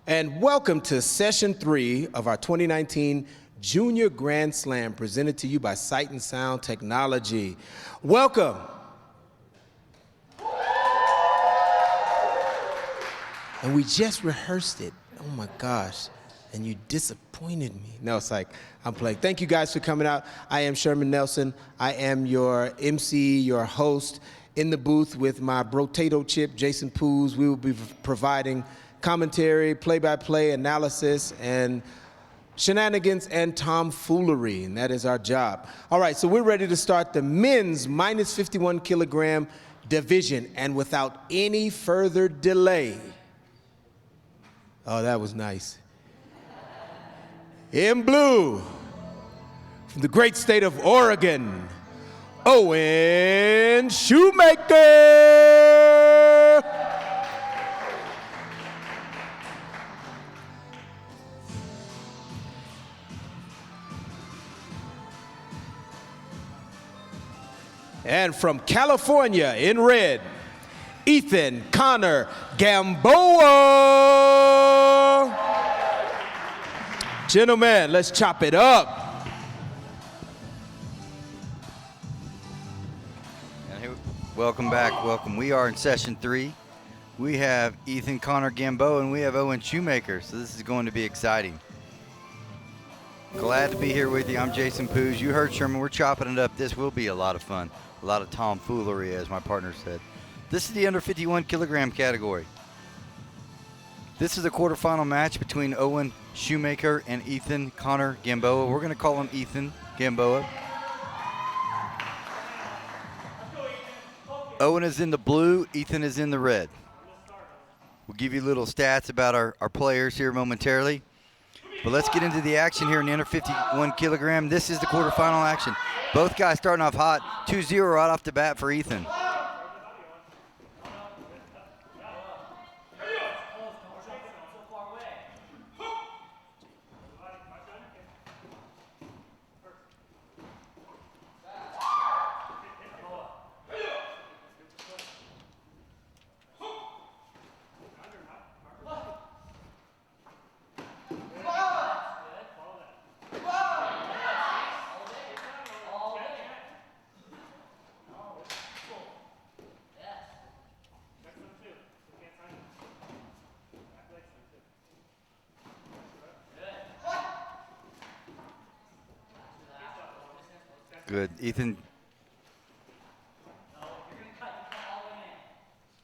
And welcome to session 3 of our 2019 Junior Grand Slam presented to you by Sight and Sound Technology. Welcome. And we just rehearsed it. Oh my gosh. And you disappointed me. No, it's like, I'm playing. Thank you guys for coming out. I am Sherman Nelson. I am your MC, your host, in the booth with my brotato chip, Jason Poos. We will be providing commentary, play-by-play analysis, and shenanigans and tomfoolery, and that is our job. All right, so we're ready to start the men's minus 51 kilogram division, and without any further delay. Oh, that was nice. In blue, from the great state of Oregon, Owen Shoemaker. And from California in red, Ethan Connor Gamboa. Gentlemen, let's chop it up. And here, welcome back, welcome. We are in session 3. We have Ethan Connor Gamboa and we have Owen Shoemaker, so this is going to be exciting. Glad to be here with you. I'm Jason Poos. You heard Sherman, we're chopping it up. This will be a lot of fun, a lot of tomfoolery, as my partner said. This is the under 51 kilogram category. This is a quarterfinal match between Owen Shoemaker and Ethan Connor Gamboa. We're going to call him Ethan Gamboa. Owen is in the blue, Ethan is in the red. We'll give you little stats about our players here momentarily. But let's get into the action here in the under 51 kilogram. This is the quarterfinal action. Both guys starting off hot, 2-0 right off the bat for Ethan. Good, Ethan.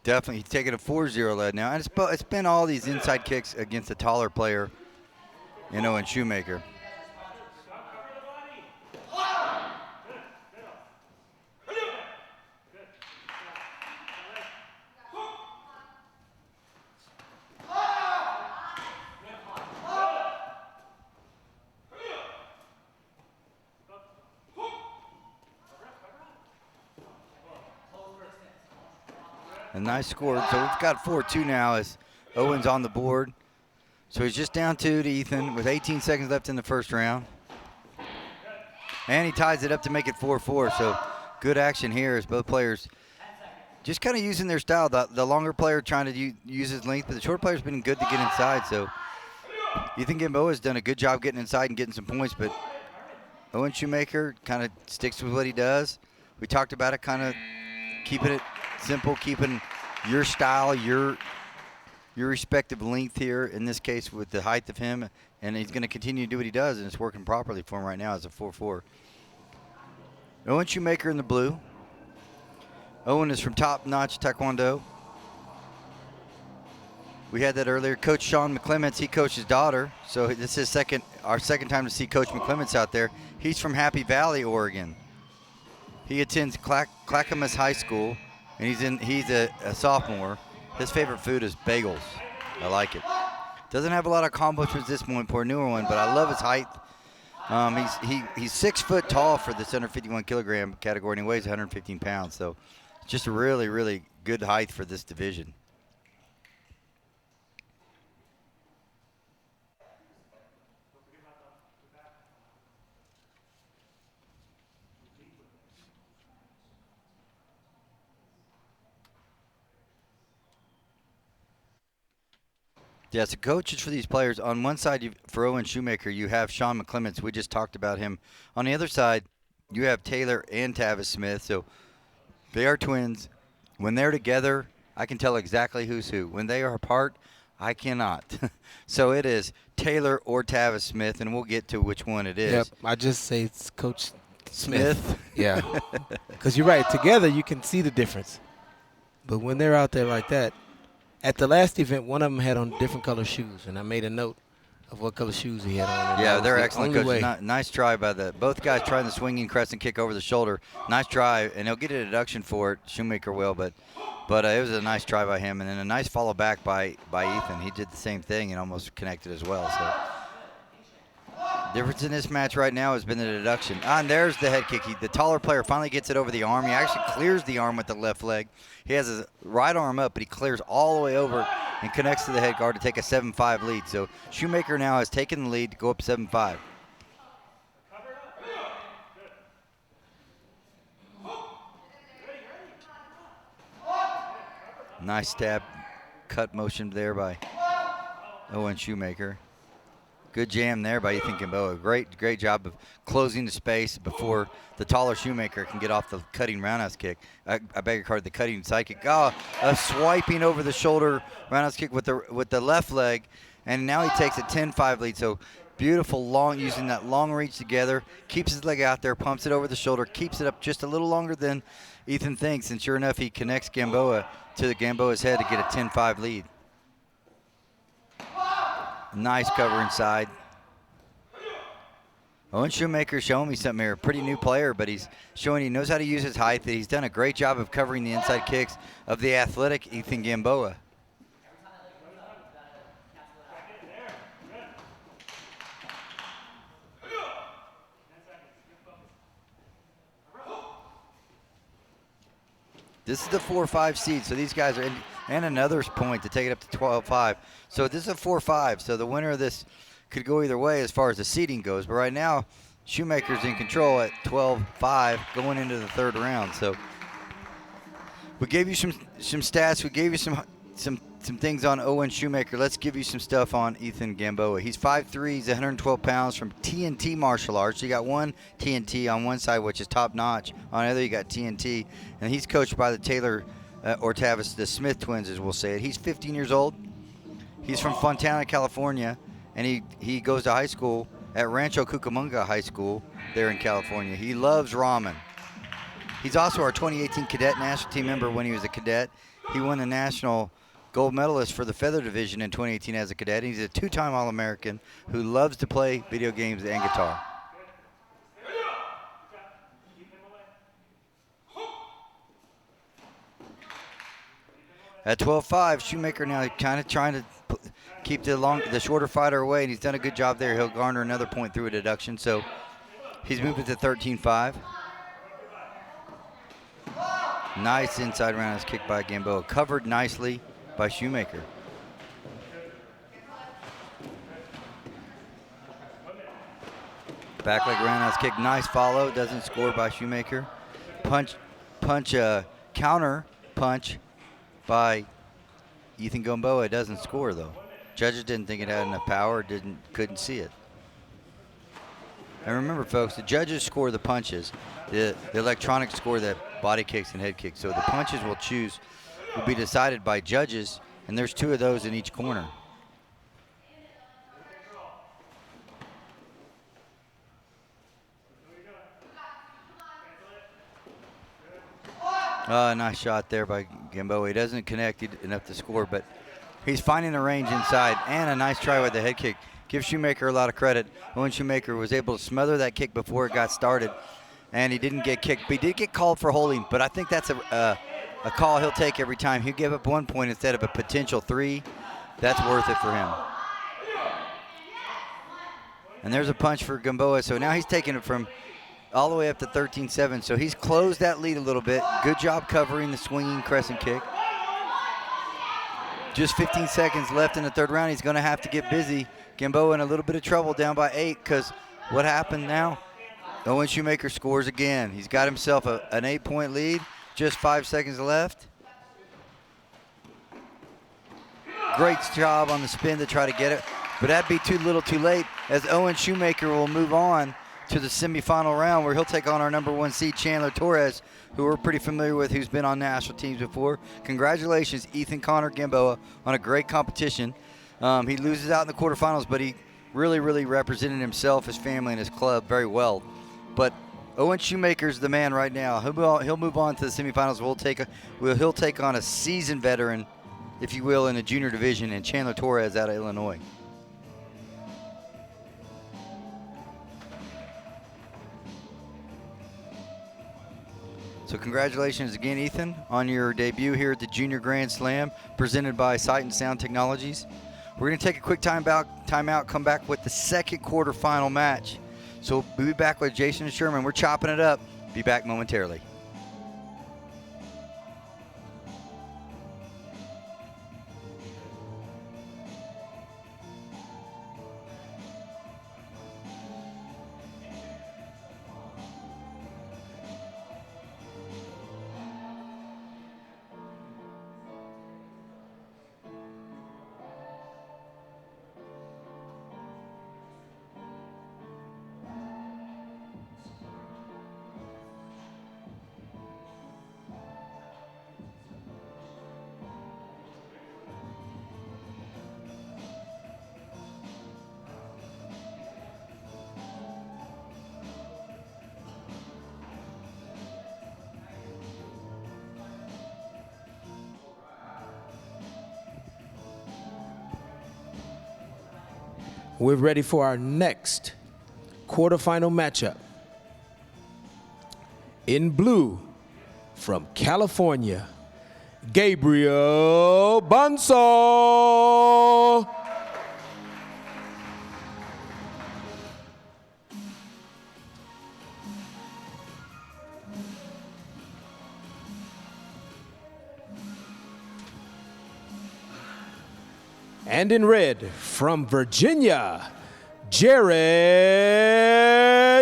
Definitely, he's taking a 4-0 lead now. And it's been all these inside kicks against a taller player, you know, in Shoemaker. A nice score. So we've got 4-2 now as Owen's on the board. So he's just down 2 to Ethan with 18 seconds left in the first round. And he ties it up to make it 4-4. So good action here as both players just kind of using their style. The longer player trying to use his length, but the short player's been good to get inside. So Ethan Gamboa has done a good job getting inside and getting some points, but Owen Shoemaker kind of sticks with what he does. We talked about it, kind of keeping it simple, keeping your style, your respective length here, in this case with the height of him, and he's going to continue to do what he does, and it's working properly for him right now as a 4-4. Owen Shoemaker in the blue. Owen is from Top Notch Taekwondo. We had that earlier. Coach Sean McClements, he coached his daughter, so this is our second time to see Coach McClements out there. He's from Happy Valley, Oregon. He attends Clackamas High School, and he's a sophomore. His favorite food is bagels. I like it. Doesn't have a lot of accomplishments at this point, poor newer one, but I love his height. He's 6 foot tall for this under 51 kilogram category, and he weighs 115 pounds. So just a really, really good height for this division. Yeah, so coaches for these players. On one side, for Owen Shoemaker, you have Sean McClements. We just talked about him. On the other side, you have Taylor and Tavis Smith. So they are twins. When they're together, I can tell exactly who's who. When they are apart, I cannot. So it is Taylor or Tavis Smith, and we'll get to which one it is. Yep, I just say it's Coach Smith. Smith? Yeah, because you're right. Together, you can see the difference. But when they're out there like that, at the last event, one of them had on different color shoes, and I made a note of what color shoes he had on. And Yeah, they're the excellent only coaches. Nice try by both guys trying the swinging crescent kick over the shoulder. Nice try, and he'll get a deduction for it. Shoemaker will, but it was a nice try by him, and then a nice follow back by Ethan. He did the same thing and almost connected as well. So difference in this match right now has been the deduction. And there's the head kick. The taller player finally gets it over the arm. He actually clears the arm with the left leg. He has his right arm up, but he clears all the way over and connects to the head guard to take a 7-5 lead. So Shoemaker now has taken the lead to go up 7-5. Nice stab, cut motion there by Owen Shoemaker. Good jam there by Ethan Gamboa. Great job of closing the space before the taller Shoemaker can get off the cutting roundhouse kick. I beg your pardon, the cutting side kick. Oh, a swiping over the shoulder roundhouse kick with the left leg, and now he takes a 10-5 lead. So beautiful long, using that long reach together, keeps his leg out there, pumps it over the shoulder, keeps it up just a little longer than Ethan thinks, and sure enough, he connects Gamboa to Gamboa's head to get a 10-5 lead. Nice cover inside. Owen Shoemaker showing me something here. Pretty new player, but he's showing he knows how to use his height. That he's done a great job of covering the inside kicks of the athletic Ethan Gamboa. This is the 4-5 seed, so these guys are in, and another point to take it up to 12-5. So this is a 4-5, so the winner of this could go either way as far as the seeding goes. But right now, Shoemaker's in control at 12-5 going into the third round. So we gave you some stats. We gave you some things on Owen Shoemaker. Let's give you some stuff on Ethan Gamboa. He's 5'3", he's 112 pounds from TNT Martial Arts. So you got one TNT on one side, which is top notch. On the other, you got TNT. And he's coached by the Taylor or Tavis, the Smith twins, as we'll say it. He's 15 years old. He's from Fontana, California. And he goes to high school at Rancho Cucamonga High School there in California. He loves ramen. He's also our 2018 cadet national team member when he was a cadet. He won the national gold medalist for the feather division in 2018 as a cadet. He's a two-time All-American who loves to play video games and guitar. At 12-5, Shoemaker now kind of trying to keep the shorter fighter away, and he's done a good job there. He'll garner another point through a deduction, so he's moving to 13-5. Nice inside roundhouse kick by Gamboa, covered nicely by Shoemaker. Back leg roundhouse kick, nice follow, doesn't score by Shoemaker. Counter punch by Ethan Gamboa, doesn't score though. Judges didn't think it had enough power, couldn't see it. And remember folks, the judges score the punches. The electronics score the body kicks and head kicks. So the punches will be decided by judges, and there's two of those in each corner. Nice shot there by Gamboa. He doesn't connect enough to score, but he's finding the range inside, and a nice try with the head kick. Give Shoemaker a lot of credit. Owen Shoemaker was able to smother that kick before it got started, and he didn't get kicked. But he did get called for holding, but I think that's a call he'll take every time. He'll give up 1 point instead of a potential 3. That's worth it for him. And there's a punch for Gamboa, so now he's taking it from all the way up to 13-7, so he's closed that lead a little bit. Good job covering the swinging crescent kick. Just 15 seconds left in the third round. He's going to have to get busy. Gamboa in a little bit of trouble, down by 8, because what happened now? Owen Shoemaker scores again. He's got himself an 8-point lead. Just 5 seconds left. great job on the spin to try to get it, but that'd be too little too late, as Owen Shoemaker will move on to the semifinal round where he'll take on our number 1 seed, Chandler Torres, who we're pretty familiar with, who's been on national teams before. Congratulations, Ethan Connor Gamboa, on a great competition. He loses out in the quarterfinals, but he really, really represented himself, his family, and his club very well. But Owen Shoemaker's the man right now. He'll move on to the semifinals. He'll take on a seasoned veteran, if you will, in the junior division, and Chandler Torres out of Illinois. So congratulations again, Ethan, on your debut here at the Junior Grand Slam, presented by Sight and Sound Technologies. We're going to take a quick timeout, come back with the second quarterfinal match. So we'll be back with Jason and Sherman. We're chopping it up. Be back momentarily. We're ready for our next quarterfinal matchup. In blue, from California, Gabriel Bonso. And in red, from Virginia, Jared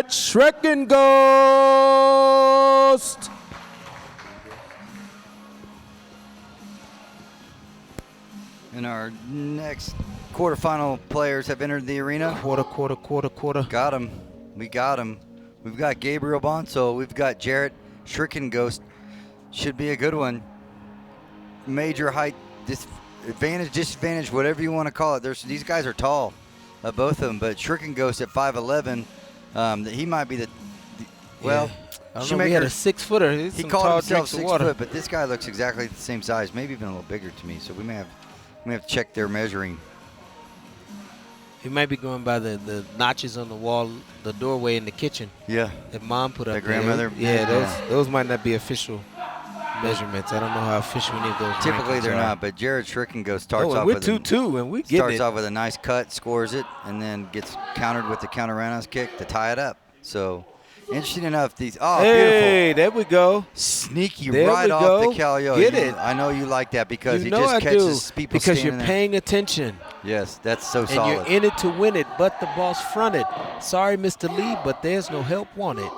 Schreckenghost. And our next quarterfinal players have entered the arena. Quarter. Got him. We got him. We've got Gabriel Bonso. We've got Jarrett Schreckenghost. Should be a good one. Major height advantage, disadvantage, whatever you want to call it. These guys are tall, both of them. But Schreckenghost at 5'11", he might be well. I don't know, he had a 6-footer. He called himself 6 foot, but this guy looks exactly the same size, maybe even a little bigger to me. So we may have to check their measuring. He might be going by the notches on the wall, the doorway in the kitchen. Yeah. That mom put up The grandmother. Yeah, those might not be official measurements. I don't know how official any of those. Typically they're not, but Jared Schreckenghost starts off with with 2-2, and we starts off with a nice cut, scores it, and then gets countered with the counter roundhouse kick to tie it up. So interesting enough, beautiful. Hey, there we go. Sneaky there right off go. the Calio. Get it. I know you like that because you he just catches people because standing you're paying attention. there. Yes, that's so and solid. you're in it to win it, but the ball's fronted. Sorry, Mr. Lee, but there's no help wanted.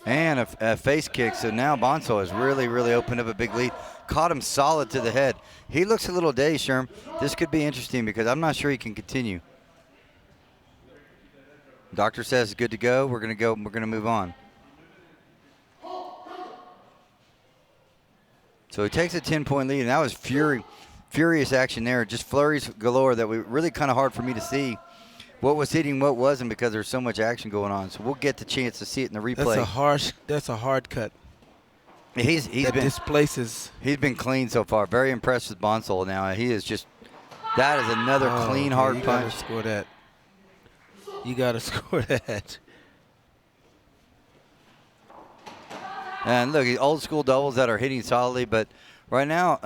And a face kick, so now Bonso has really, really opened up a big lead. Caught him solid to the head. He looks a little dazed, Sherm. This could be interesting because I'm not sure he can continue. Doctor says good to go. We're going to move on. So he takes a 10-point lead, and that was furious action there. Just flurries galore that were really kind of hard for me to see. What was hitting, what wasn't, because there's so much action going on. So we'll get the chance to see it in the replay. That's a hard cut. He's been clean so far. Very impressed with Bonsall now. He is just, that is another clean, hard punch. You got to score that. And look, old school doubles that are hitting solidly, but right now,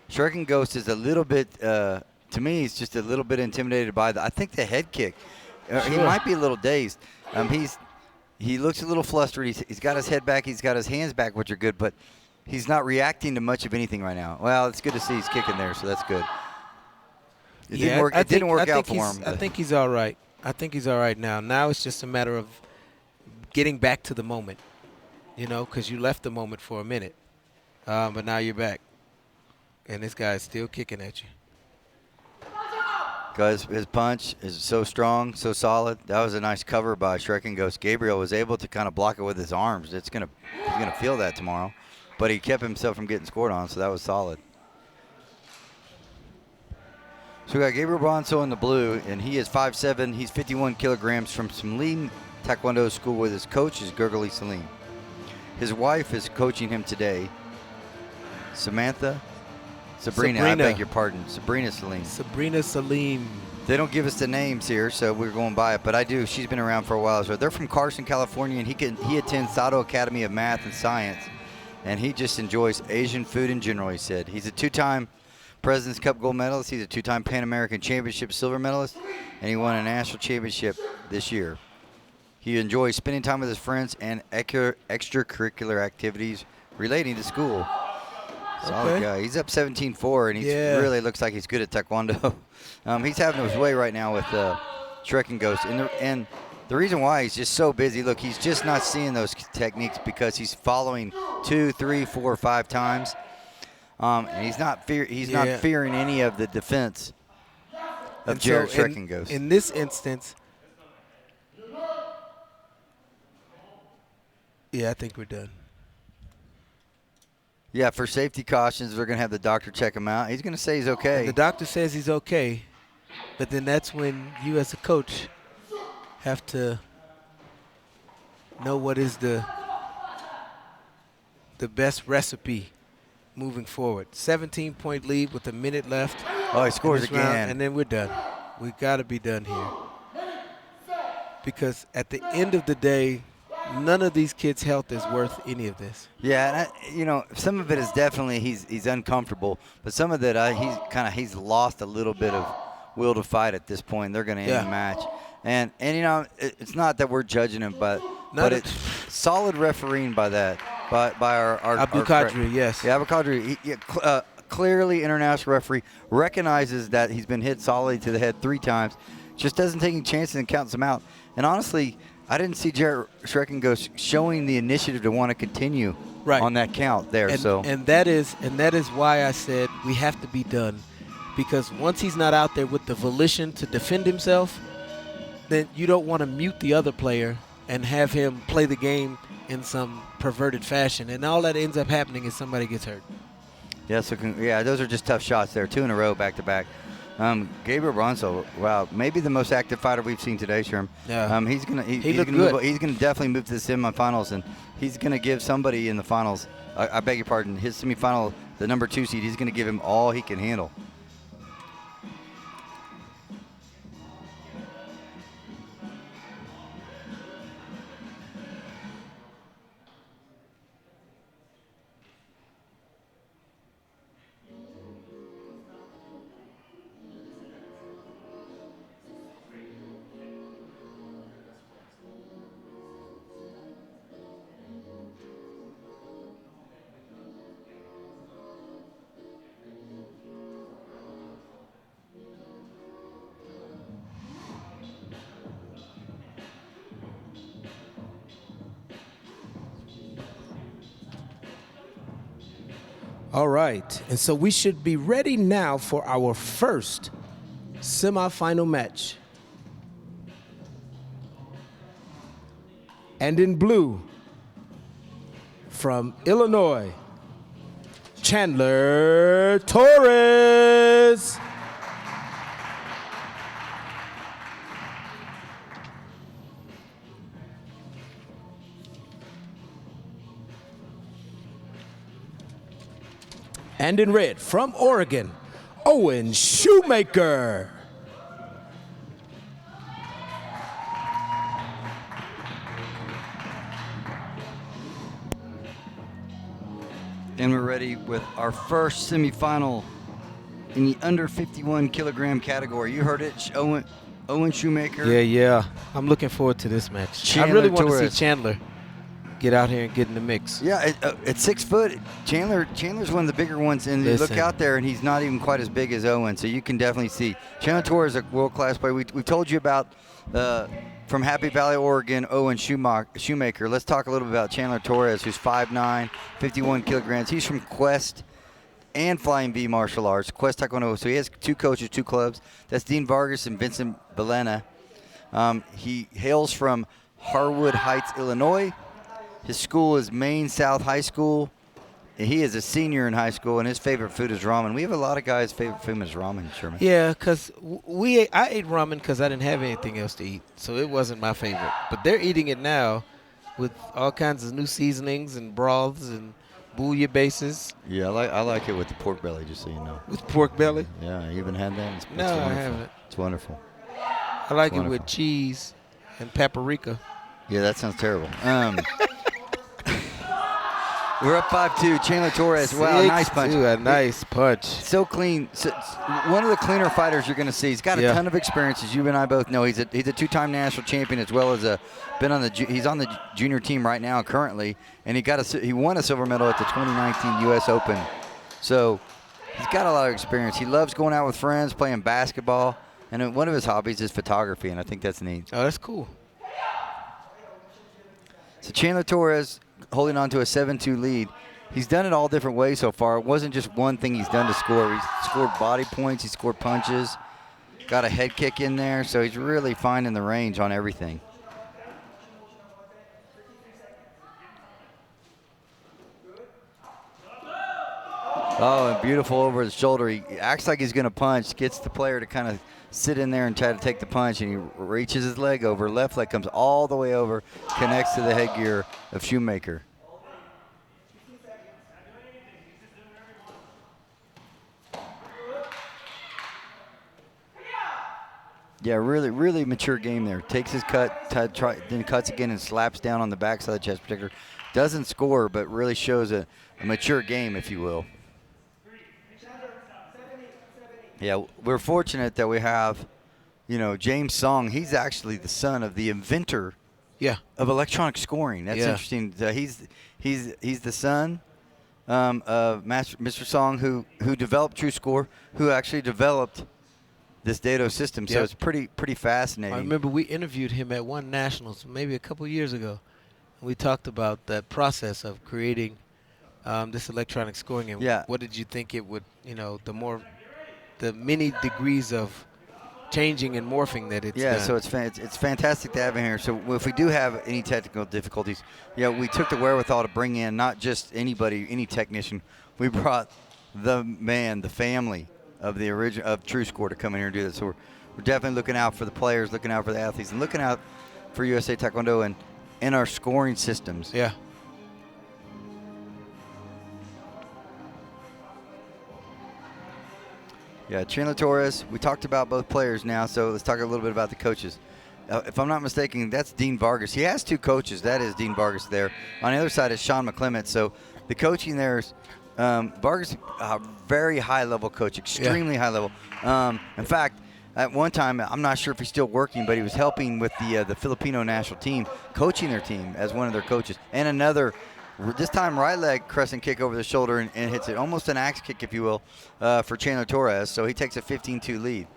Schreckenghost is a little bit, to me, he's just a little bit intimidated by I think the head kick. Sure. He might be a little dazed. He looks a little flustered. He's got his head back. He's got his hands back, which are good, but he's not reacting to much of anything right now. Well, it's good to see he's kicking there, so that's good. It didn't work out for him. I think he's all right. I think he's all right now. Now it's just a matter of getting back to the moment, because you left the moment for a minute, but now you're back, and this guy's still kicking at you. because his punch is so strong, so solid. That was a nice cover by Shrek and Ghost. Gabriel was able to kind of block it with his arms. He's gonna feel that tomorrow, but he kept himself from getting scored on, so that was solid. So we got Gabriel Bronso in the blue, and he is 5'7". He's 51 kilograms from Salim Taekwondo School with his coach is Gurguli Salim. His wife is coaching him today, Sabrina, I beg your pardon, Sabrina Salim. Sabrina Salim. They don't give us the names here, so we're going by it, but I do. She's been around for a while. So they're from Carson, California, and he attends Sato Academy of Math and Science, and he just enjoys Asian food in general, he said. He's a 2-time President's Cup gold medalist. He's a 2-time Pan American Championship silver medalist, and he won a national championship this year. He enjoys spending time with his friends and extracurricular activities relating to school. Solid guy. He's up 17-4, and he really looks like he's good at Taekwondo. He's having his way right now with Shrek and Ghost. And the reason why he's just so busy, look, he's just not seeing those techniques because he's following 2, 3, 4, 5 times. And he's not fearing any of the defense of Jared Shrek and Ghost. In this instance, I think we're done. Yeah, for safety cautions, we're going to have the doctor check him out. He's going to say he's okay. And the doctor says he's okay, but then that's when you as a coach have to know what is the best recipe moving forward. 17-point lead with a minute left. Oh, he scores again. Round, and then we're done. We got to be done here. Because at the end of the day, none of these kids' health is worth any of this. Yeah, and some of it is definitely he's uncomfortable, but some of that he's lost a little bit of will to fight at this point. They're going to end the match, and it's not that we're judging him, but it's solid refereeing by our Abu Qadri, yes. Yeah, Abu Qadri, clearly international referee, recognizes that he's been hit solidly to the head 3 times, just doesn't take any chances and counts him out. And honestly, I didn't see Jared Shrek and Ghost showing the initiative to want to continue on that count there. And that is why I said we have to be done, because once he's not out there with the volition to defend himself, then you don't want to mute the other player and have him play the game in some perverted fashion, and all that ends up happening is somebody gets hurt. Yeah, those are just tough shots there, 2 in a row back to back. Gabriel Bronso, wow, maybe the most active fighter we've seen today, Sherm. Yeah. He's gonna definitely move to the semifinals, and he's gonna give somebody in the finals, I beg your pardon, his semifinal, the number 2 seed, he's gonna give him all he can handle. All right, and so we should be ready now for our first semifinal match. And in blue, from Illinois, Chandler Torres. And in red, from Oregon, Owen Shoemaker. And we're ready with our first semifinal in the under 51 kilogram category. You heard it, Owen Shoemaker. Yeah. I'm looking forward to this match. Chandler I really want Torres. to see Chandler get out here and get in the mix. Yeah, at 6 foot, Chandler's one of the bigger ones, and you look out there, and he's not even quite as big as Owen, so you can definitely see. Chandler Torres is a world-class player. We told you about, from Happy Valley, Oregon, Owen Shoemaker. Let's talk a little bit about Chandler Torres, who's 5'9", 51 kilograms. He's from Quest, and Flying V Martial Arts, Quest Taekwondo. So he has 2 coaches, 2 clubs. That's Dean Vargas and Vincent Belena. He hails from Harwood Heights, Illinois. His school is Maine South High School. He is a senior in high school, and his favorite food is ramen. We have a lot of guys' favorite food is ramen, Sherman. Yeah, because I ate ramen because I didn't have anything else to eat, so it wasn't my favorite. But they're eating it now with all kinds of new seasonings and broths and bouillabases. Yeah, I like it with the pork belly, just so you know. With pork belly? Yeah, you even had that? It's No, wonderful. I haven't. It's wonderful. I like it wonderful. with cheese and paprika. Yeah, that sounds terrible. We're up 5-2. Chandler Torres. Wow, nice punch. 6-2, a nice punch. So clean. So, one of the cleaner fighters you're going to see. He's got a ton of experience, as you and I both know. He's a 2-time national champion, as well as he's on the junior team right now currently, and he won a silver medal at the 2019 U.S. Open. So he's got a lot of experience. He loves going out with friends, playing basketball, and one of his hobbies is photography, and I think that's neat. Oh, that's cool. So Chandler Torres holding on to a 7-2 lead. He's done it all different ways so far. It wasn't just one thing he's done to score. He's scored body points. He scored punches. Got a head kick in there. So he's really finding the range on everything. Oh, and beautiful over the shoulder. He acts like he's going to punch, gets the player to kind of sit in there and try to take the punch, and he reaches his leg over. Left leg comes all the way over, connects to the headgear of Shoemaker. Yeah, really, really mature game there. Takes his cut, then cuts again and slaps down on the backside of the chest protector. Doesn't score, but really shows a mature game, if you will. Yeah, we're fortunate that we have, James Song. He's actually the son of the inventor of electronic scoring. That's interesting. He's the son of Mr. Song, who developed TrueScore, who actually developed this Dado system. So it's pretty fascinating. I remember we interviewed him at one Nationals maybe a couple years ago. We talked about that process of creating this electronic scoring. And what did you think it would, the many degrees of changing and morphing that it's done. So it's fantastic to have him here. So if we do have any technical difficulties, we took the wherewithal to bring in not just anybody, any technician. We brought the family of the original of TrueScore to come in here and do this. So we're definitely looking out for the players, looking out for the athletes, and looking out for USA Taekwondo and in our scoring systems. Yeah. Yeah, Chandler Torres, we talked about both players now, so let's talk a little bit about the coaches. If I'm not mistaken, that's Dean Vargas. He has 2 coaches. That is Dean Vargas there. On the other side is Sean McClement. So the coaching there is Vargas, a very high-level coach, extremely high level. In fact, at one time, I'm not sure if he's still working, but he was helping with the Filipino national team, coaching their team as one of their coaches. And another, this time right leg crescent kick over the shoulder and hits it, almost an axe kick, if you will, for Chandler Torres. So he takes a 15-2 lead.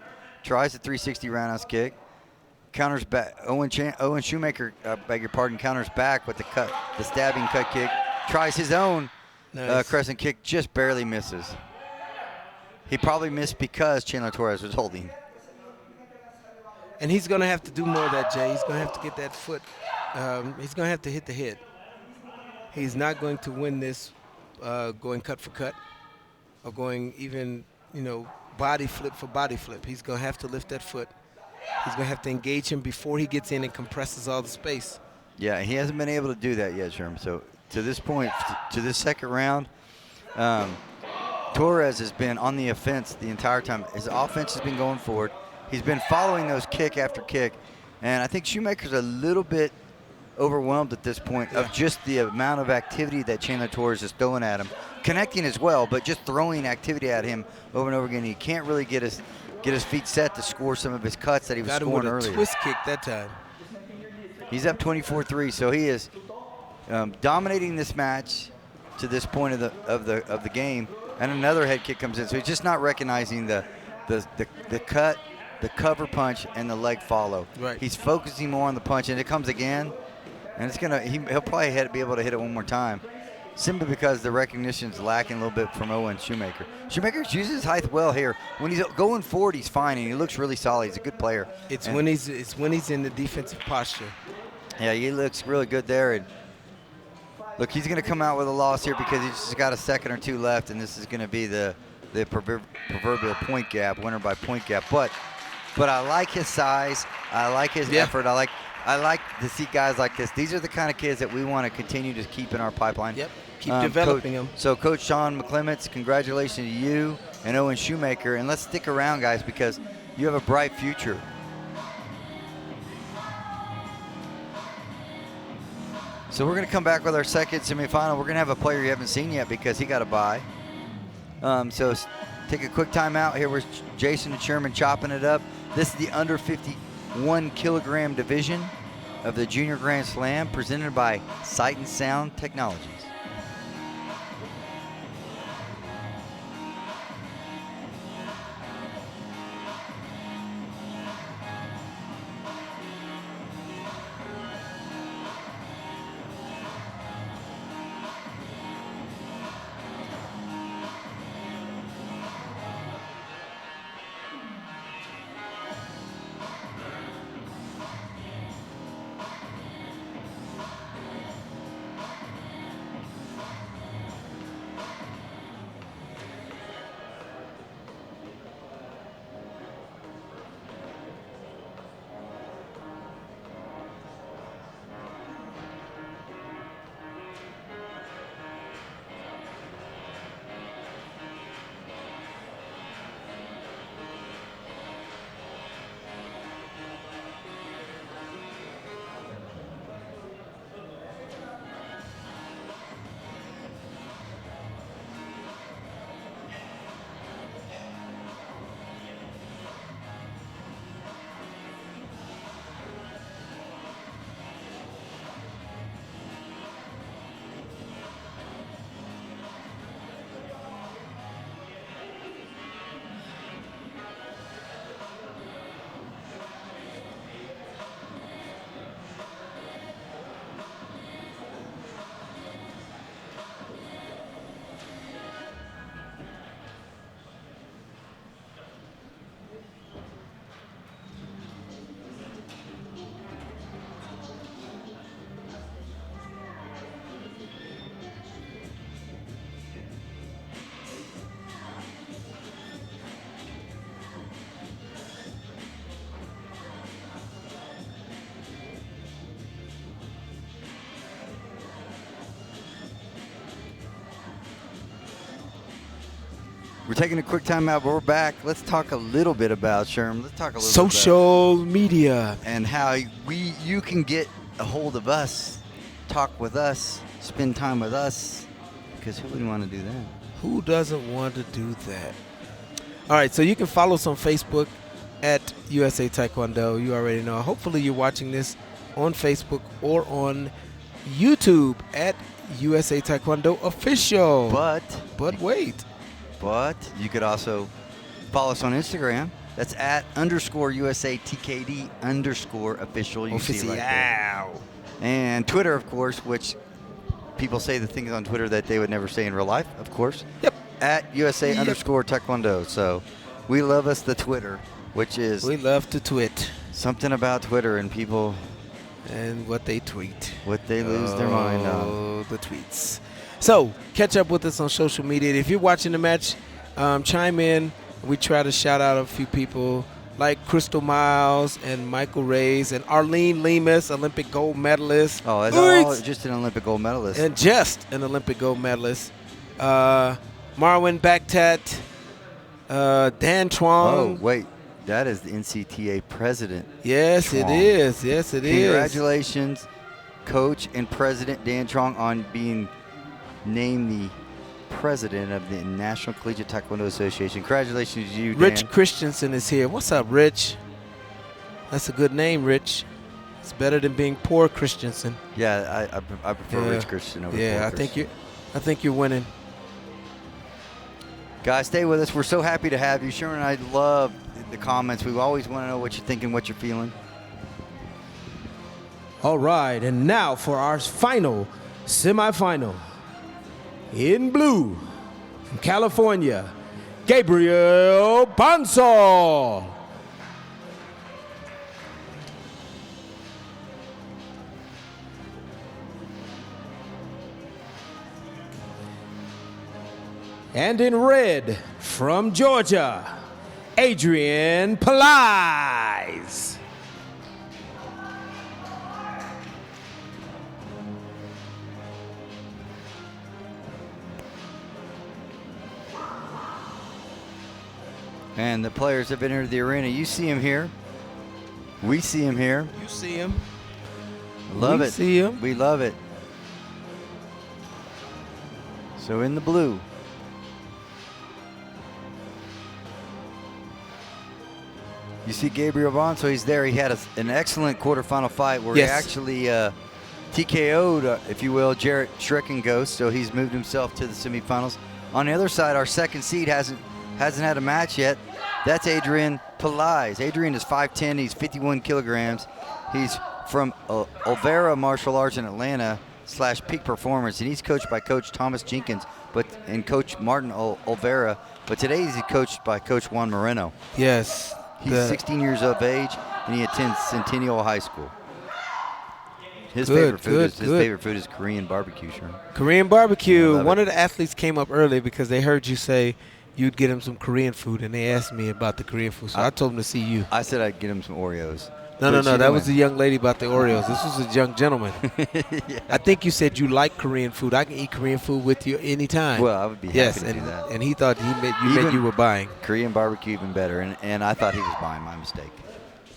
Tries a 360 roundhouse kick. Counters back. Owen Shoemaker, beg your pardon, counters back with the stabbing cut kick. Tries his own crescent kick, just barely misses. He probably missed because Chandler Torres was holding. And he's going to have to do more of that, Jay. He's going to have to get that foot. He's going to have to hit the head. He's not going to win this going cut for cut or going even, body flip for body flip. He's going to have to lift that foot. He's going to have to engage him before he gets in and compresses all the space. Yeah, he hasn't been able to do that yet, Sherm. So to this point, to this second round, Torres has been on the offense the entire time. His offense has been going forward. He's been following those kick after kick. And I think Shoemaker's a little bit overwhelmed at this point of just the amount of activity that Chandler Torres is throwing at him. Connecting as well, but just throwing activity at him over and over again. He can't really get his feet set to score some of his cuts that he was scoring earlier. Got him with a twist kick that time. He's up 24-3, so he is dominating this match to this point of the game. And another head kick comes in, so he's just not recognizing the cut, the cover punch, and the leg follow. Right. He's focusing more on the punch, and it comes again, and he'll probably be able to hit it one more time. simply because the recognition's lacking a little bit from Owen Shoemaker. Shoemaker uses his height well here. When he's going forward, he's fine, and he looks really solid. He's a good player. It's when he's in the defensive posture. Yeah, he looks really good there. And look, he's going to come out with a loss here because he's just got a second or two left, and this is going to be the proverbial point gap, winner by point gap. But I like his size. I like his effort. I like to see guys like this. These are the kind of kids that we want to continue to keep in our pipeline. Yep, keep developing them. So Coach Sean McClements, congratulations to you and Owen Shoemaker. And let's stick around, guys, because you have a bright future. So we're going to come back with our second semifinal. We're going to have a player you haven't seen yet because he got a bye. So take a quick timeout. Here was Jason and Sherman chopping it up. This is the under 51 kilogram division of the Junior Grand Slam presented by Sight and Sound Technologies. We're taking a quick time out, but we're back. Let's talk a little bit about Sherm. Let's talk a little social media and how you can get a hold of us, talk with us, spend time with us, because who wouldn't want to do that? Who doesn't want to do that? All right, so you can follow us on Facebook at USA Taekwondo. You already know. Hopefully you're watching this on Facebook or on YouTube at USA Taekwondo Official. But wait. But you could also follow us on Instagram. That's at _USATKD _official. You see it right there. And Twitter, of course, which people say the things on Twitter that they would never say in real life, of course. Yep. At USA _Taekwondo. So we love us the Twitter, which is... We love to twit. Something about Twitter and people... And what they tweet. What they lose their mind on. Oh, the tweets. So, catch up with us on social media. If you're watching the match, chime in. We try to shout out a few people like Crystal Miles and Michael Reyes and Arlene Lemus, Olympic gold medalist. Oh, that's all just an Olympic gold medalist. And just an Olympic gold medalist. Marwin Bakhtat, Dan Chuang. Oh, wait. That is the NCTA president. Yes, Chuang. it is. Yes, it is. Congratulations, Coach and President Dan Chuang, on being named the president of the National Collegiate Taekwondo Association. Congratulations to you, Dan. Rich Christensen is here. What's up, Rich? That's a good name, Rich. It's better than being poor Christensen. Yeah, I prefer Rich Christensen over poor Christensen. I think you're winning. Guys, stay with us. We're so happy to have you. Sherman and I love the comments. We always want to know what you're thinking, what you're feeling. All right, and now for our final semifinal. In blue, from California, Gabriel Bonsall. And in red, from Georgia, Adrian Peliz. And the players have entered the arena. You see him here. We see him here. You see him. Love We it. see him. We love it. So in the blue. You see Gabriel Bonsall, he's there. He had an excellent quarterfinal fight where Yes. he actually TKO'd, if you will, Jarrett Schreckenghost, so he's moved himself to the semifinals. On the other side, our second seed hasn't had a match yet. That's Adrian Peliz. Adrian is 5'10", he's 51 kilograms. He's from Olvera Martial Arts in Atlanta / Peak Performance, and he's coached by Coach Thomas Jenkins and Coach Martin Olvera. But today he's coached by Coach Juan Moreno. Yes. He's 16 years of age, and he attends Centennial High School. His Good, favorite food is Korean barbecue, Sherman. Korean barbecue. I love One it. of the athletes came up early because they heard you say you'd get him some Korean food, and they asked me about the Korean food, so I told them to see you. I said I'd get him some Oreos. No, But she that was went. the young lady about the Oreos. This was a young gentleman. Yeah. I think you said you like Korean food. I can eat Korean food with you anytime. Well, I would be happy yes, to and, do that. and he thought you Even- meant you were buying. Korean barbecue even better, and I thought he was buying my mistake.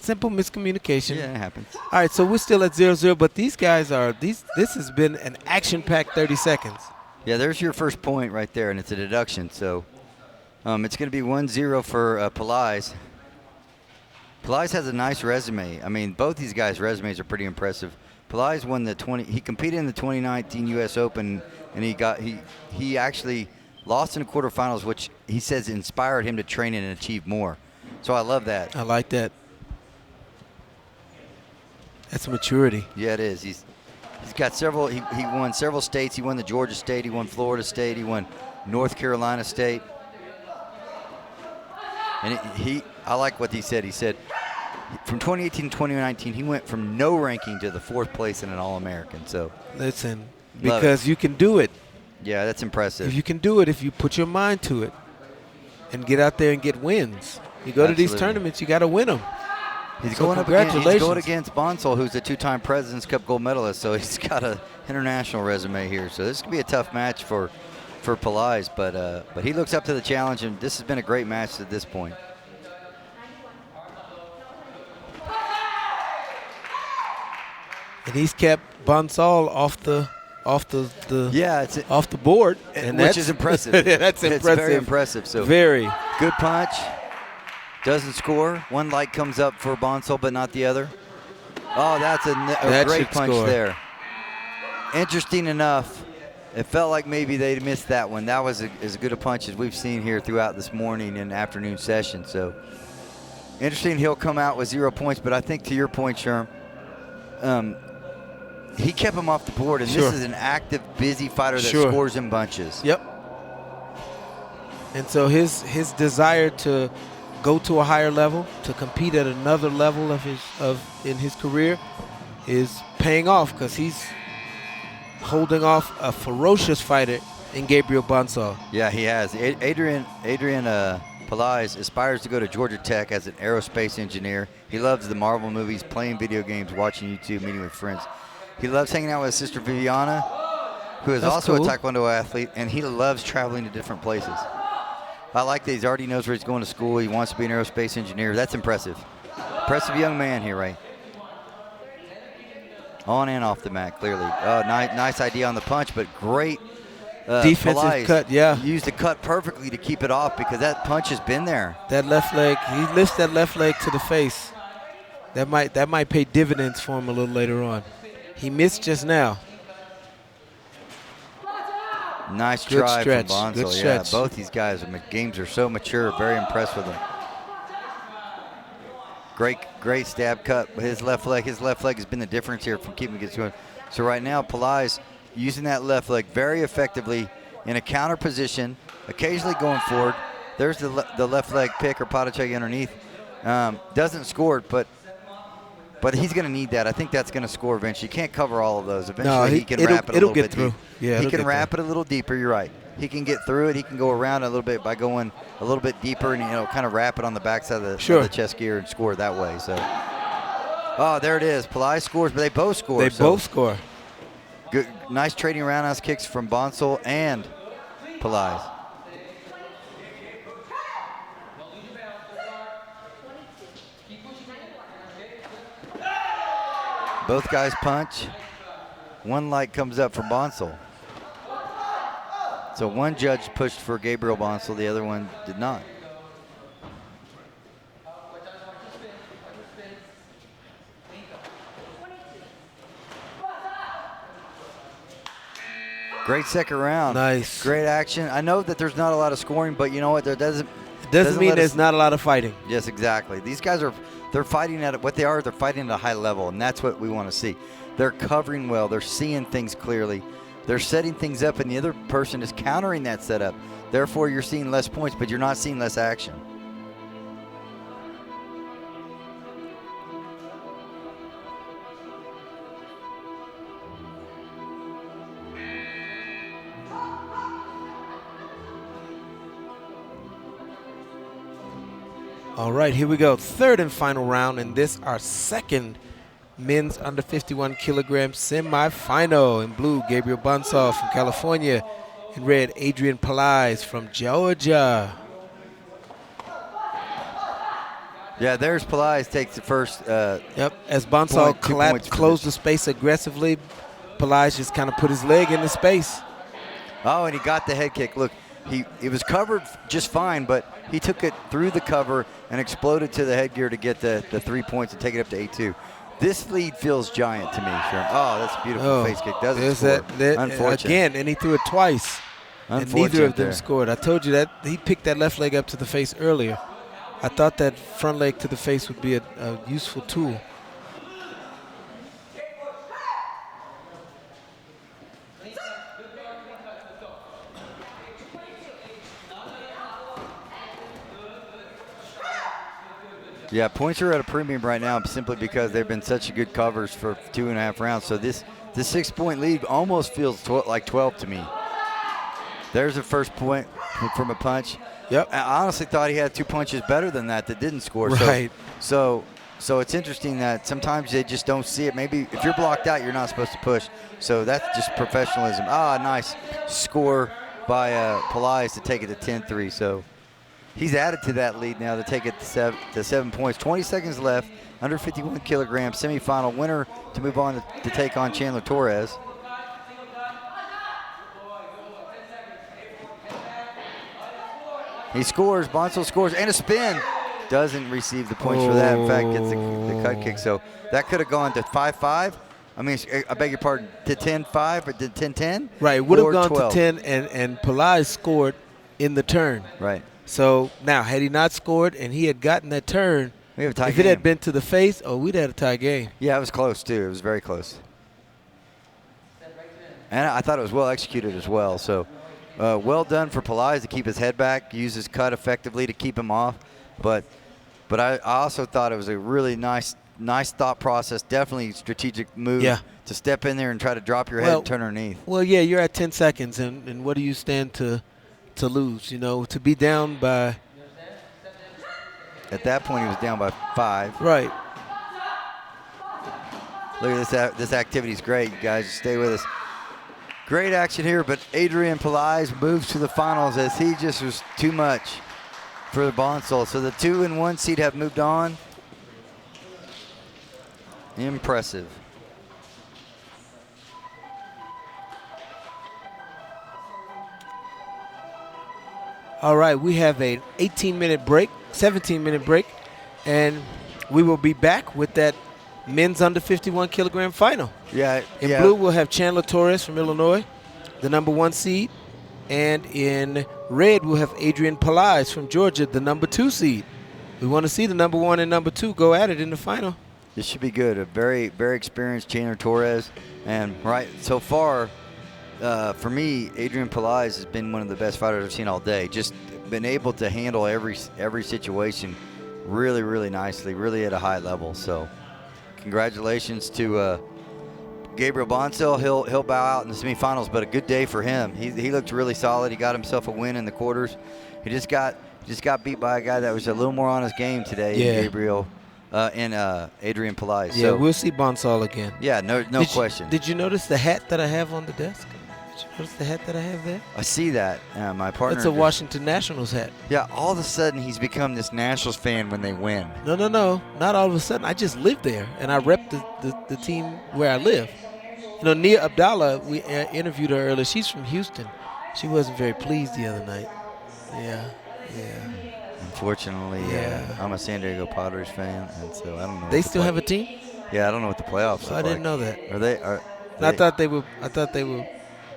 Simple miscommunication. Yeah, it happens. All right, so we're still at 0-0, but these guys this has been an action-packed 30 seconds. Yeah, there's your first point right there, and it's a deduction. So it's going to be 1-0 for Peliz. Peliz has a nice resume. I mean, both these guys' resumes are pretty impressive. Peliz won he competed in the 2019 U.S. Open, and he actually lost in the quarterfinals, which he says inspired him to train and achieve more. So I love that. I like that. That's maturity. Yeah, it is. He's got several. He won several states. He won the Georgia State. He won Florida State. He won North Carolina State. And I like what he said. He said from 2018 to 2019, he went from no ranking to the 4th place in an All-American. So Listen, Love because you can do it. yeah, that's impressive. If you can do it, if you put your mind to it and get out there and get wins. You go to these Absolutely. tournaments, you got to win them. He's So going up congratulations. against Bonsall, who's a 2-time President's Cup gold medalist. So he's got an international resume here. So this could be a tough match for Peliz, but he looks up to the challenge, and this has been a great match at this point. And he's kept Bonsall off the Yeah, off the board, and which that's is impressive. that's impressive. It's very impressive. So Very. good punch. Doesn't score. One light comes up for Bonsall, but not the other. Oh, that's a That great should punch score. there. Interesting enough, it felt like maybe they missed that one. That was as good a punch as we've seen here throughout this morning and afternoon session. So interesting, he'll come out with 0 points, but I think to your point, Sherm, he kept him off the board, and Sure. this is an active, busy fighter that Sure. scores in bunches. Yep. And so his desire to go to a higher level, to compete at another level in his career, is paying off because he's holding off a ferocious fighter in Gabriel Bonsall. Yeah, he has. Adrian Peliz aspires to go to Georgia Tech as an aerospace engineer. He loves the Marvel movies, playing video games, watching YouTube, meeting with friends. He loves hanging out with his sister Viviana, who is That's also cool. a Taekwondo athlete, and he loves traveling to different places. I like that he already knows where he's going to school. He wants to be an aerospace engineer. That's impressive. Impressive young man here, Ray. On and off the mat, clearly. Oh, nice idea on the punch, but great Defensive Peliz cut, yeah. used the cut perfectly to keep it off because that punch has been there. That left leg, he lifts that left leg to the face. That might pay dividends for him a little later on. He missed just now. Nice Good try stretch, from Bonsall. good Yeah, stretch. both these guys, games are so mature. Very impressed with them. Great stab cut with his left leg. His left leg has been the difference here from keeping it going. So right now, Peliz using that left leg very effectively. in a counter position, occasionally going forward. There's the left leg pick or Potachek underneath. Doesn't score it, but he's going to need that. I think that's going to score eventually. He can't cover all of those. Eventually, he can wrap it a little bit deep. Yeah, he can wrap it a little deeper. You're right. He can get through it. He can go around a little bit by going a little bit deeper and, kind of wrap it on the backside of the chest gear and score that way. So, there it is. Pillai scores, but they both score. They both score. Good, nice trading roundhouse kicks from Bonsall and Pillai. Both guys punch. One light comes up from Bonsall. So one judge pushed for Gabriel Bonsall, the other one did not. Great second round. Nice. Great action. I know that there's not a lot of scoring, but you know what? There doesn't mean there's not a lot of fighting. Yes, exactly. These guys they're fighting at what they are. They're fighting at a high level, and that's what we want to see. They're covering well. They're seeing things clearly. They're setting things up, and the other person is countering that setup. Therefore, you're seeing less points, but you're not seeing less action. All right, here we go. Third and final round, and this our second men's under 51 kilogram semifinal. In blue, Gabriel Bonsall from California. In red, Adrian Pillai from Georgia. Yeah, there's Pillai takes the first. Yep, as Bonsall closed the space aggressively, Pillai just kind of put his leg in the space. Oh, and he got the head kick. Look, he was covered just fine, but he took it through the cover and exploded to the headgear to get the 3 points and take it up to 8-2. This lead feels giant to me, Sherm. Oh, that's a beautiful face kick. Doesn't score. Unfortunate. Again, and he threw it twice, and neither of them scored. I told you that he picked that left leg up to the face earlier. I thought that front leg to the face would be a useful tool. Yeah, points are at a premium right now simply because they've been such good covers for 2.5 rounds. So this 6-point lead almost feels like 12 to me. There's the first point from a punch. Yep. I honestly thought he had 2 punches better than that didn't score. Right. So it's interesting that sometimes they just don't see it. Maybe if you're blocked out, you're not supposed to push. So that's just professionalism. Nice score by Pillai to take it to 10-3. So he's added to that lead now to take it to 7 points. 20 seconds left, under 51 kilograms, semifinal winner to move on to take on Chandler Torres. He scores, Bonsall scores, and a spin. Doesn't receive the points for that. In fact, gets the cut kick. So that could have gone to 5-5. I mean, I beg your pardon, to 10-5 or to 10-10? Right, would have gone 12. to 10, and Pillai scored in the turn. Right. So now, had he not scored and he had gotten that turn, we have a tie if game. It had been to the face, we'd had a tie game. Yeah, it was close, too. It was very close. And I thought it was well executed as well. So well done for Pillai to keep his head back, use his cut effectively to keep him off. But I also thought it was a really nice thought process, definitely strategic move to step in there and try to drop your head and turn underneath. Well, yeah, you're at 10 seconds, and what do you stand to lose? To be down by. At that point, he was down by 5. Right. Look at this. This activity is great, you guys. Stay with us. Great action here, but Adrian Pillai moves to the finals as he just was too much for the Bonsall. So the 2 and 1 seed have moved on. Impressive. All right, we have an 18-minute break, 17-minute break, and we will be back with that men's under 51 kilogram final. In blue, we'll have Chandler Torres from Illinois, the number 1 seed. And in red, we'll have Adrian Pillai from Georgia, the number 2 seed. We want to see the number 1 and number 2 go at it in the final. This should be good. A very, very experienced Chandler Torres. And right so far, For me, Adrian Pelaez has been one of the best fighters I've seen all day. Just been able to handle every situation really, really nicely, really at a high level. So congratulations to Gabriel Bonsell. He'll bow out in the semifinals, but a good day for him. He looked really solid. He got himself a win in the quarters. He just got beat by a guy that was a little more on his game today. Yeah. Gabriel and Adrian Pelaez. Yeah, so, we'll see Bonsall again. Yeah, no question. Did you notice the hat that I have on the desk? Did you notice the hat that I have there? I see that. My partner. It's a Washington Nationals hat. Yeah, all of a sudden he's become this Nationals fan when they win. No. Not all of a sudden. I just live there, and I rep the team where I live. You know, Nia Abdallah, we interviewed her earlier. She's from Houston. She wasn't very pleased the other night. Yeah. Unfortunately, Yeah. I'm a San Diego Padres fan, and so I don't know. They still have a team? Yeah, I don't know what the playoffs look I like. didn't know that. Are they? I thought they were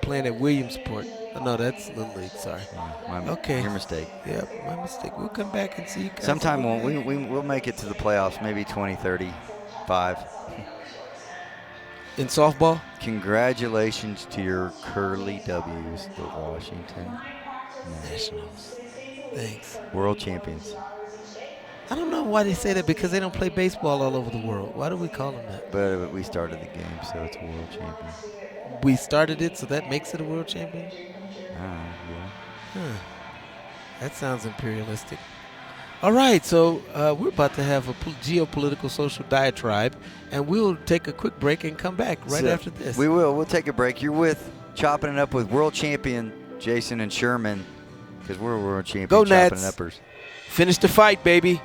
playing at Williamsport. Oh, no, that's Little League. Sorry. Okay. Your mistake. Yep, my mistake. We'll come back and see you guys. Sometime we'll make it to the playoffs, maybe 2035. In softball? Congratulations to your Curly W's, the Washington Nationals. Thanks. World champions. I don't know why they say that, because they don't play baseball all over the world. Why do we call them that? But we started the game, so it's world champion. We started it, so that makes it a world champion? Yeah. Huh. That sounds imperialistic. All right, so we're about to have a geopolitical social diatribe, and we'll take a quick break and come back after this. We will. We'll take a break. You're chopping it up with world champion Jason and Sherman, because we're world champion Go chopping Nats. it uppers. Finish the fight, baby.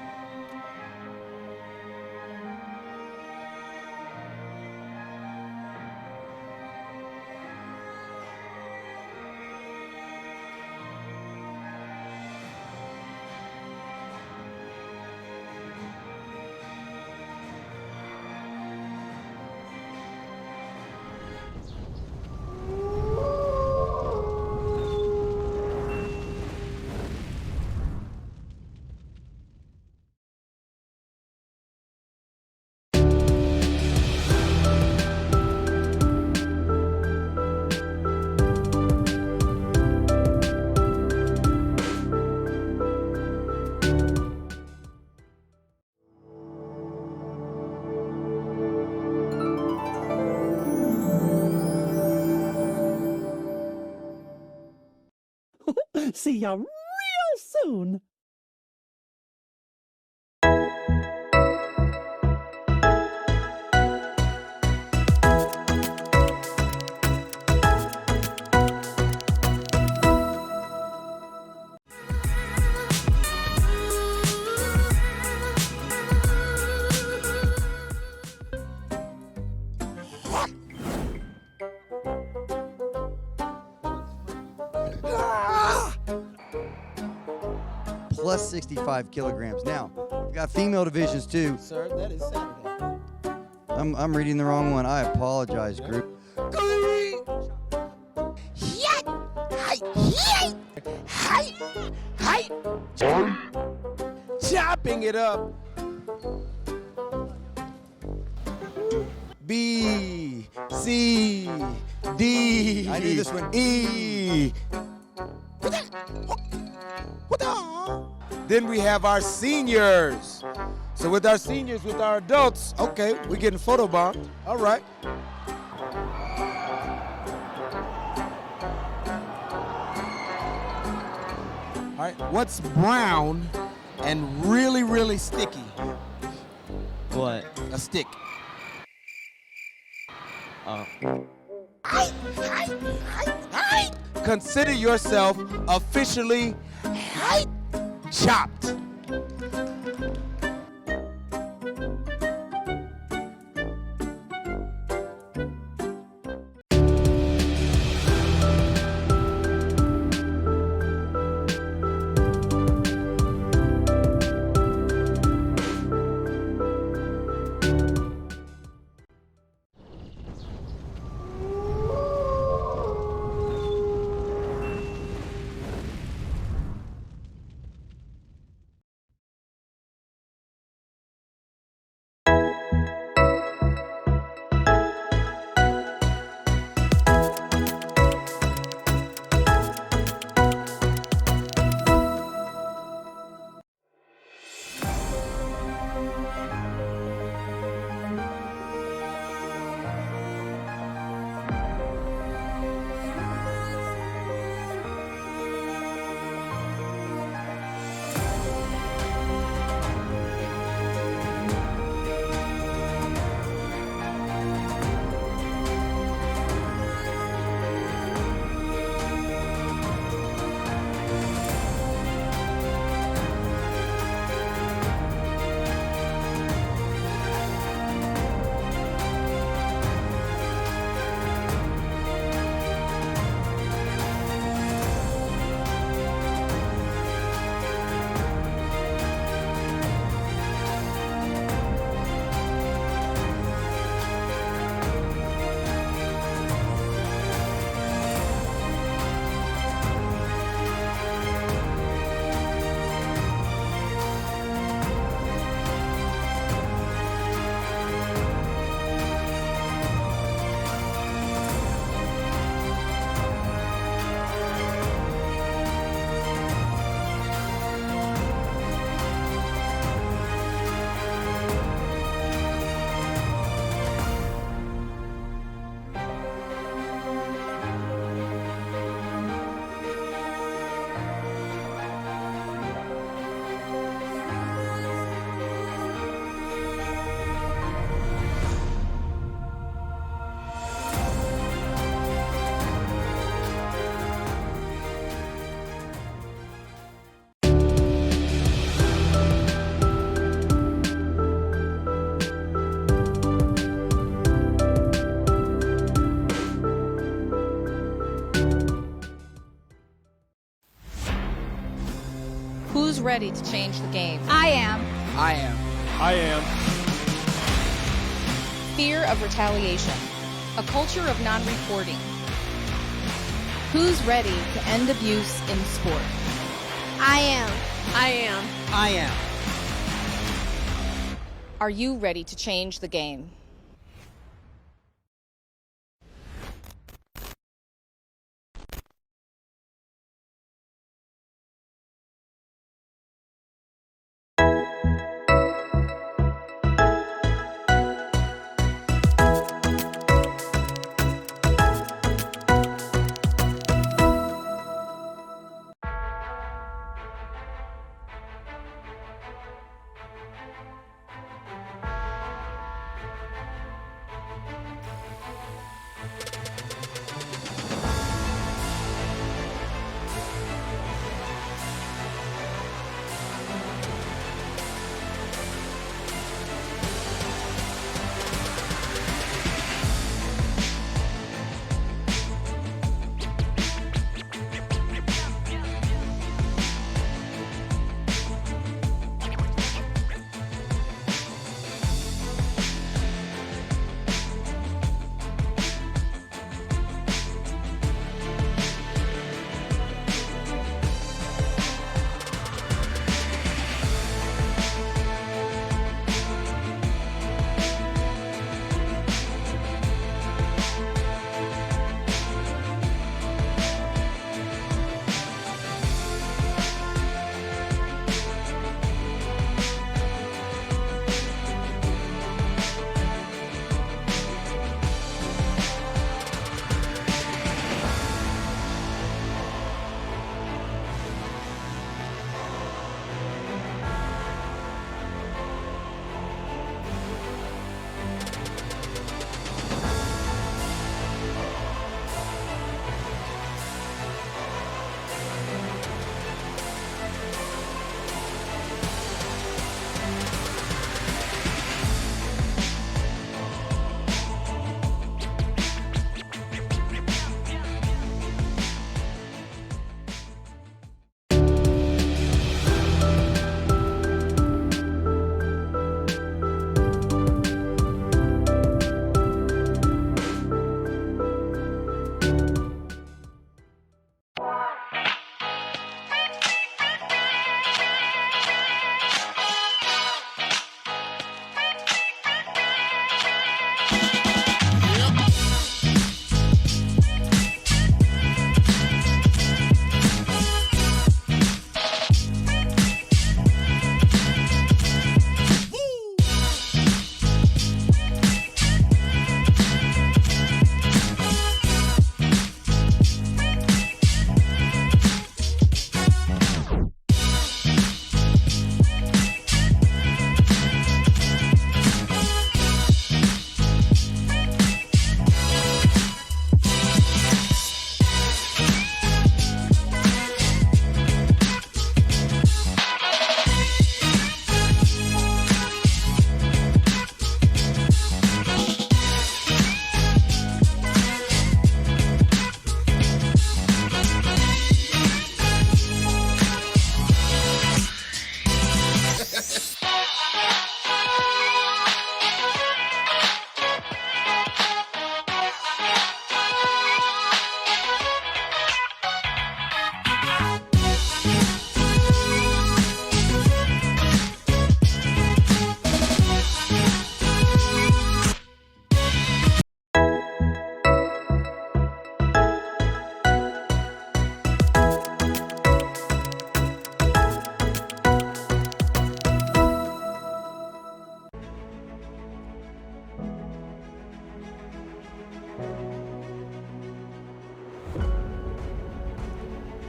See ya real soon. Plus 65 kilograms. Now, we got female divisions too. Sir, that is Saturday. I'm reading the wrong one. I apologize, group. Chopping it up. B, C, D, I knew this one. E. Then we have our seniors. So with our seniors, with our adults, okay, we're getting photobombed. All right. All right, what's brown and really, really sticky? What? A stick. Consider yourself officially chopped. Who's ready to change the game? I am. I am. I am. Fear of retaliation. A culture of non-reporting. Who's ready to end abuse in sport? I am. I am. I am. Are you ready to change the game?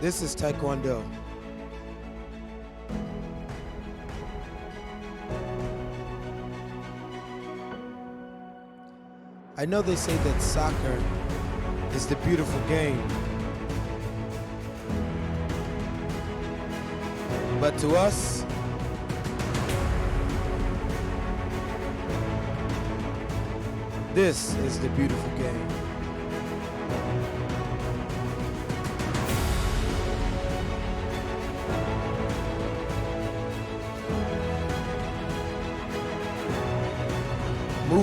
This is Taekwondo. I know they say that soccer is the beautiful game, but to us, this is the beautiful game.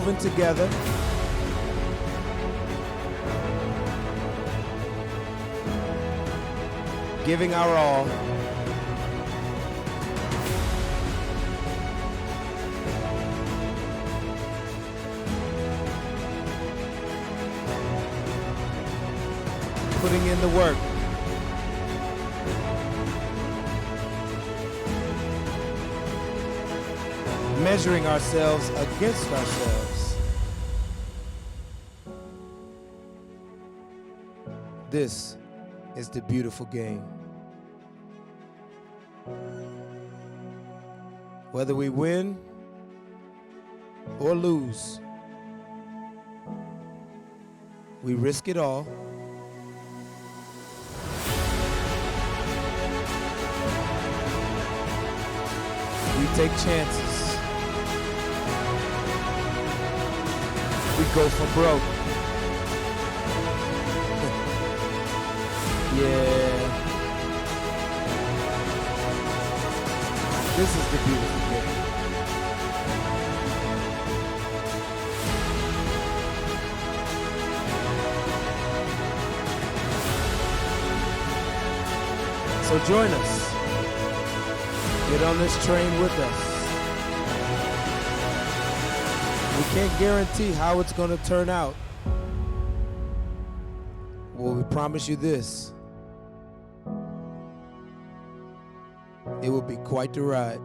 moving together. Giving our all. Putting in the work. Measuring ourselves against ourselves. This is the beautiful game. Whether we win or lose, we risk it all. We take chances. We go for broke. Yeah. This is the beautiful game. So join us. Get on this train with us. We can't guarantee how it's going to turn out. Well, we promise you this. It will be quite the ride.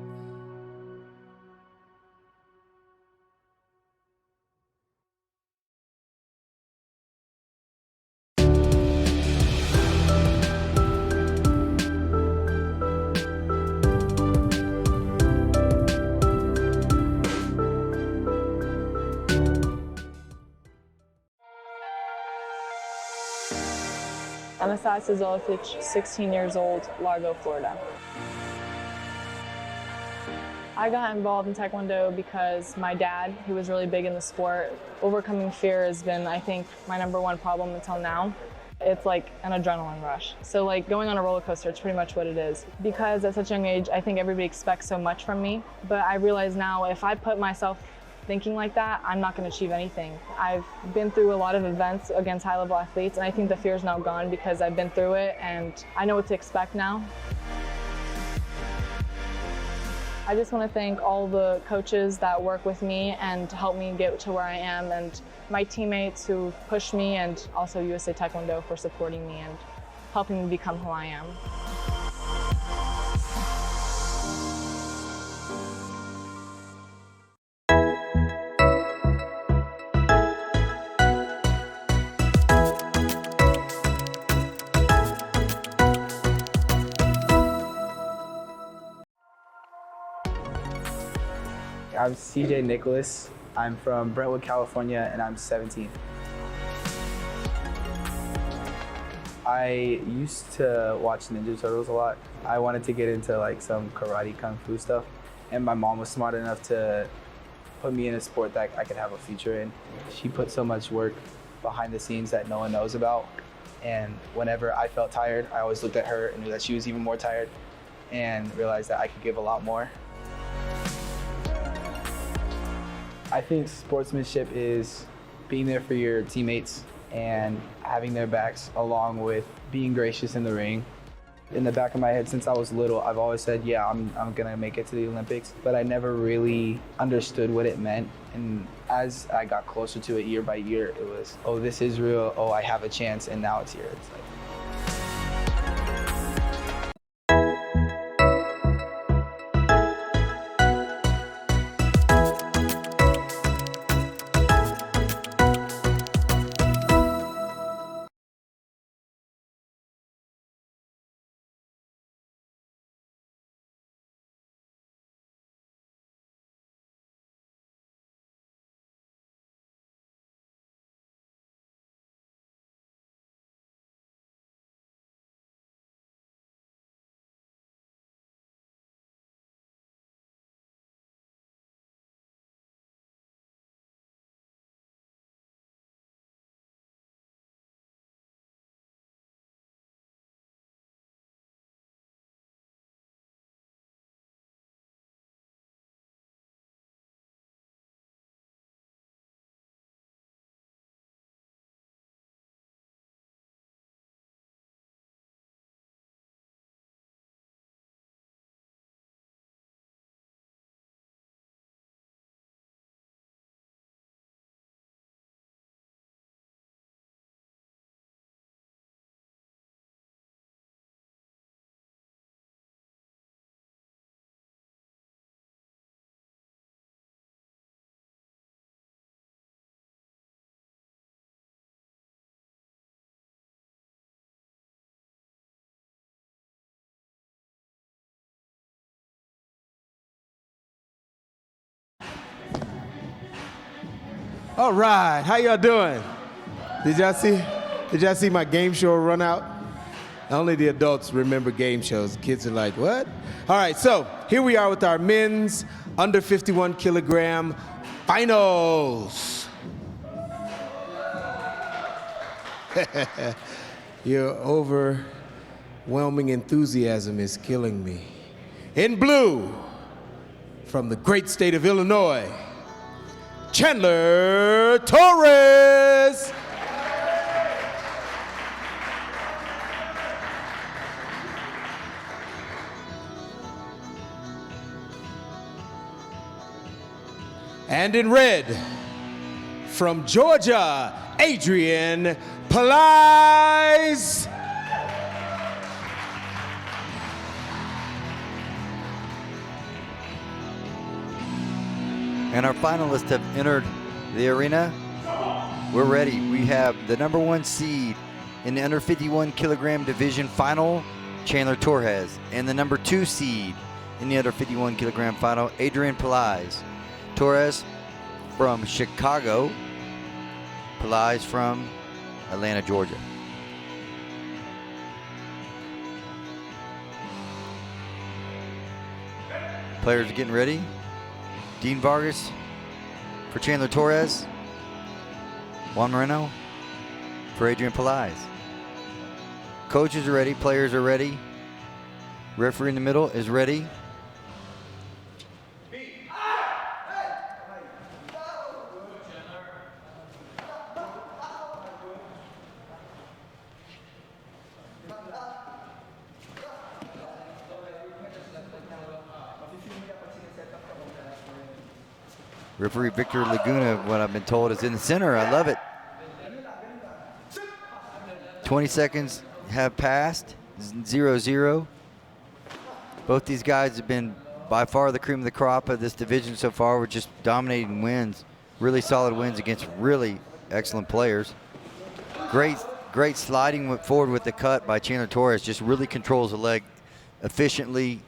Anastasia Zolicic, 16 years old, Largo, Florida. I got involved in Taekwondo because my dad, who was really big in the sport, overcoming fear has been, I think, my #1 problem until now. It's like an adrenaline rush. So like going on a roller coaster, it's pretty much what it is. Because at such a young age, I think everybody expects so much from me. But I realize now if I put myself thinking like that, I'm not going to achieve anything. I've been through a lot of events against high-level athletes, and I think the fear is now gone because I've been through it and I know what to expect now. I just want to thank all the coaches that work with me and help me get to where I am, and my teammates who pushed me, and also USA Taekwondo for supporting me and helping me become who I am. I'm CJ Nicholas. I'm from Brentwood, California, and I'm 17. I used to watch Ninja Turtles a lot. I wanted to get into like some karate, kung fu stuff, and my mom was smart enough to put me in a sport that I could have a future in. She put so much work behind the scenes that no one knows about, and whenever I felt tired, I always looked at her and knew that she was even more tired, and realized that I could give a lot more. I think sportsmanship is being there for your teammates and having their backs, along with being gracious in the ring. In the back of my head, since I was little, I've always said, yeah, I'm gonna make it to the Olympics, but I never really understood what it meant. And as I got closer to it year by year, it was, oh, this is real, oh, I have a chance, and now it's here. It's like, All right, how y'all doing? Did y'all see my game show run out? Only the adults remember game shows. Kids are like, what? All right, so here we are with our men's under 51 kilogram finals. Your overwhelming enthusiasm is killing me. In blue, from the great state of Illinois, Chandler Torres. And in red, from Georgia, Adrian Palize. And our finalists have entered the arena. We're ready. We have the #1 seed in the under 51 kilogram division final, Chandler Torres, and the #2 seed in the under 51 kilogram final, Adrian Palize. Torres from Chicago, Palize from Atlanta, Georgia. Players are getting ready. Dean Vargas for Chandler Torres. Juan Moreno for Adrian Palize. Coaches are ready, players are ready. Referee in the middle is ready. Referee Victor Laguna, what I've been told, is in the center. I love it. 20 seconds have passed, 0-0. Both these guys have been by far the cream of the crop of this division so far. We're just dominating wins, really solid wins against really excellent players. Great sliding forward with the cut by Chandler Torres. Just really controls the leg efficiently,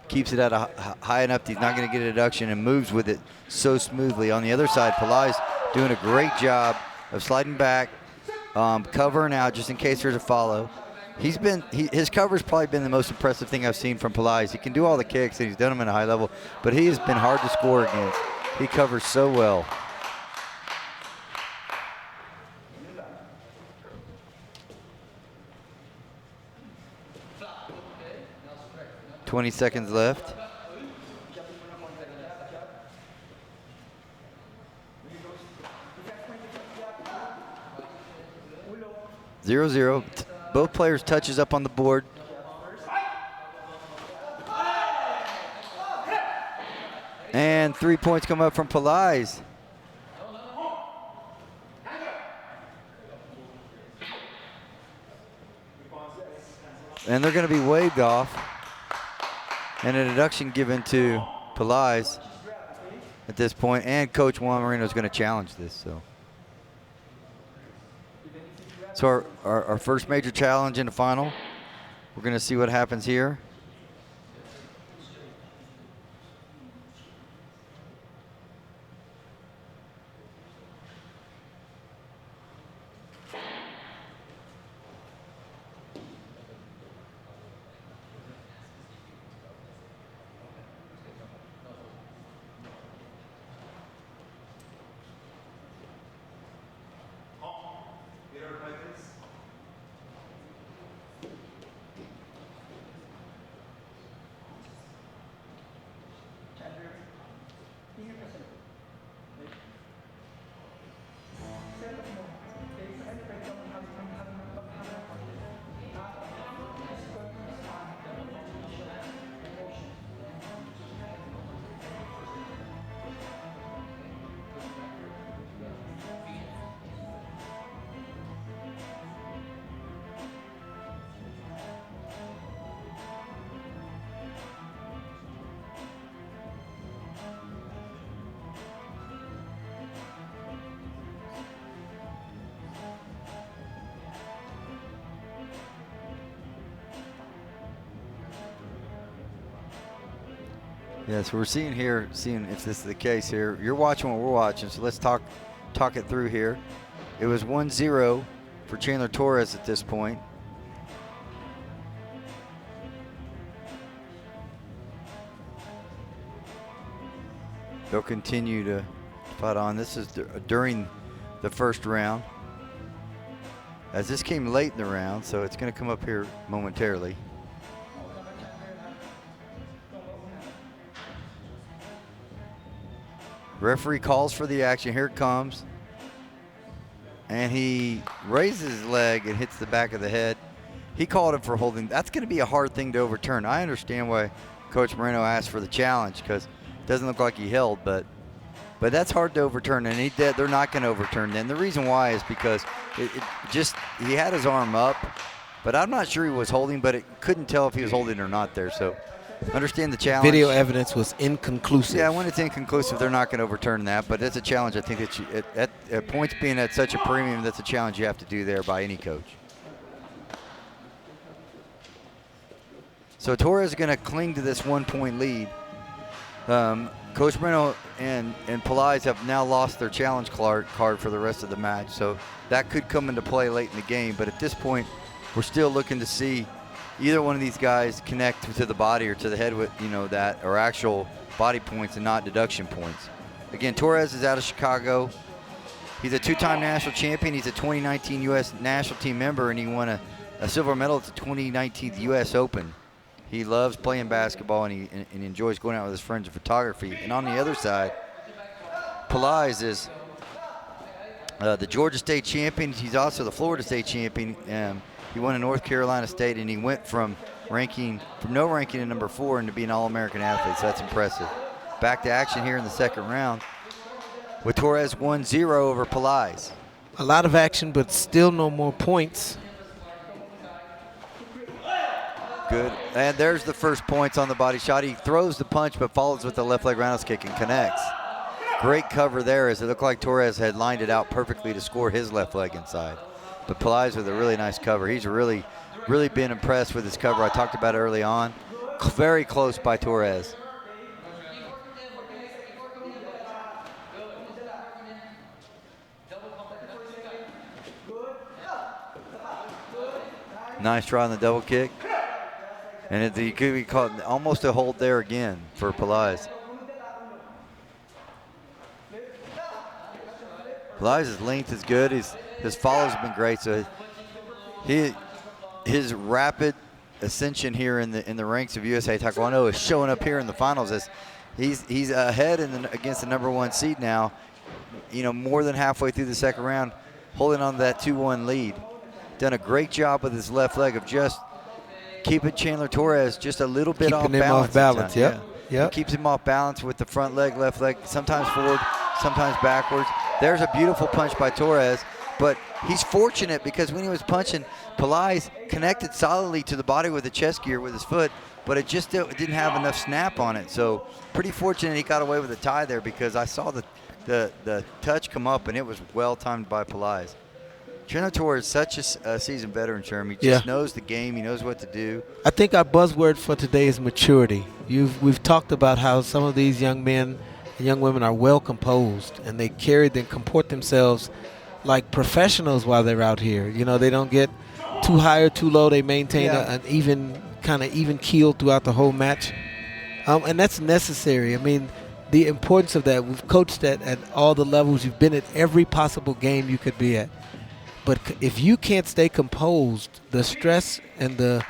keeps it at a high enough that he's not going to get a deduction, and moves with it so smoothly. On the other side, Palize doing a great job of sliding back, covering out just in case there's a follow. His cover's probably been the most impressive thing I've seen from Palize. He can do all the kicks, and he's done them at a high level, but he has been hard to score against. He covers so well. .20 seconds left. 0-0. Both players touches up on the board. And 3 points come up from Palize. And they're going to be waved off. And a deduction given to Palize at this point. And Coach Juan Moreno is going to challenge this. So our first major challenge in the final. We're going to see what happens here. Yeah, so we're seeing if this is the case here. You're watching what we're watching, so let's talk talk it through here. It was 1-0 for Chandler Torres at this point. They'll continue to fight on. This is during the first round. As this came late in the round, so it's going to come up here momentarily. Referee calls for the action. Here it comes. And he raises his leg and hits the back of the head. He called him for holding. That's going to be a hard thing to overturn. I understand why Coach Moreno asked for the challenge, because it doesn't look like he held, but that's hard to overturn, and they're not going to overturn that. And the reason why is because he had his arm up, but I'm not sure he was holding, but it couldn't tell if he was holding or not there. So understand the challenge. Video evidence was inconclusive. Yeah, when it's inconclusive, they're not going to overturn that, but it's a challenge. I think that at points being at such a premium, that's a challenge you have to do there by any coach. So Torres is going to cling to this 1-point lead. Coach Moreno and Pelaez have now lost their challenge card for the rest of the match, so that could come into play late in the game. But at this point, we're still looking to see either one of these guys connect to the body or to the head with, that are actual body points and not deduction points. Again, Torres is out of Chicago. He's a 2-time national champion. He's a 2019 U.S. national team member, and he won a silver medal at the 2019 U.S. Open. He loves playing basketball, and he enjoys going out with his friends and photography. And on the other side, Pelaez is the Georgia State champion. He's also the Florida State champion. He won a North Carolina State, and he went from no ranking in number 4 and to be an All-American athlete. So that's impressive. Back to action here in the second round with Torres 1-0 over Pelaez. A lot of action, but still no more points. Good, and there's the first points on the body shot. He throws the punch but follows with the left leg roundhouse kick and connects. Great cover there, as it looked like Torres had lined it out perfectly to score his left leg inside. But Pelaez with a really nice cover. He's really been impressed with his cover. I talked about it early on. Very close by Torres. Nice try on the double kick. And it could be called almost a hold there again for Pelaez. Pelaez's length is good. His follows have been great. So his rapid ascension here in the ranks of USA Taekwondo is showing up here in the finals. As he's ahead against the #1 seed now. More than halfway through the second round, holding on to that 2-1 lead. Done a great job with his left leg of just keeping Chandler Torres just a little bit off balance. Keeping him off balance, yep. Keeps him off balance with the front leg, left leg, sometimes forward, sometimes backwards. There's a beautiful punch by Torres, but he's fortunate because when he was punching, Pelaez connected solidly to the body with the chest gear with his foot, but it just didn't have enough snap on it. So pretty fortunate he got away with a tie there, because I saw the touch come up and it was well timed by Pelaez. Chandler Torres is such a seasoned veteran, Sherman. He just knows the game. He knows what to do. I think our buzzword for today is maturity. We've talked about how some of these young men and young women are well composed, and they comport themselves like professionals while they're out here. They don't get too high or too low. They maintain an even keel throughout the whole match, and that's necessary. I mean, the importance of that. We've coached at all the levels. You've been at every possible game you could be at. But if you can't stay composed, the stress and the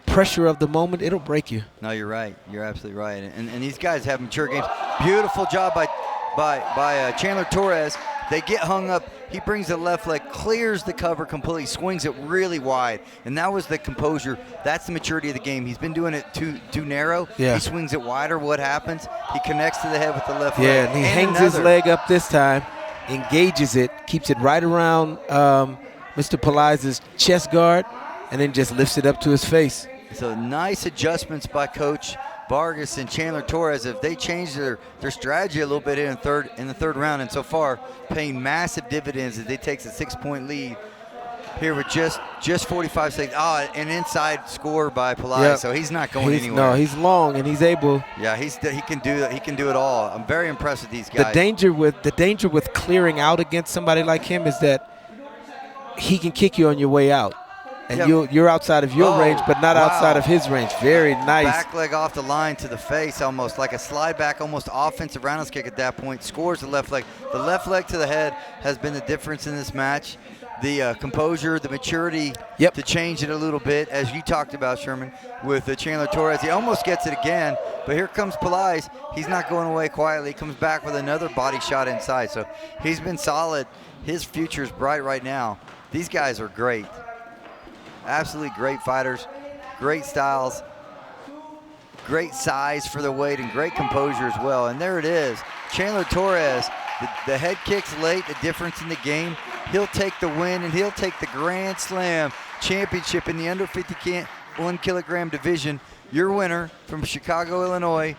pressure of the moment, it'll break you. No, you're right. You're absolutely right. And these guys have mature games. Beautiful job by Chandler Torres. They get hung up. He brings the left leg, clears the cover completely, swings it really wide. And that was the composure. That's the maturity of the game. He's been doing it too narrow. Yeah. He swings it wider. What happens? He connects to the head with the left leg. Yeah, and he hangs his leg up this time. Engages it, keeps it right around Mr. Pelaez's chest guard, and then just lifts it up to his face. So nice adjustments by Coach Vargas and Chandler Torres. If they change their strategy a little bit in the third round, and so far paying massive dividends as they take a 6-point lead here with just 45 seconds. Oh, an inside score by Pelaez, so he's not going anywhere. No, he's long and he's able. Yeah, he can do it all. I'm very impressed with these guys. The danger with clearing out against somebody like him is that he can kick you on your way out. And you're outside of your range, but not outside of his range. Very nice. Back leg off the line to the face, almost like a slide back, almost offensive roundhouse kick at that point. Scores the left leg. The left leg to the head has been the difference in this match. The composure, the maturity to change it a little bit, as you talked about, Sherman, with Chandler Torres. He almost gets it again, but here comes Pelaez. He's not going away quietly. He comes back with another body shot inside. So he's been solid. His future is bright right now. These guys are great. Absolutely great fighters, great styles, great size for the weight, and great composure as well. And there it is. Chandler Torres, the head kicks late, the difference in the game. He'll take the win, and he'll take the Grand Slam championship in the under 51 kilogram division. Your winner from Chicago, Illinois.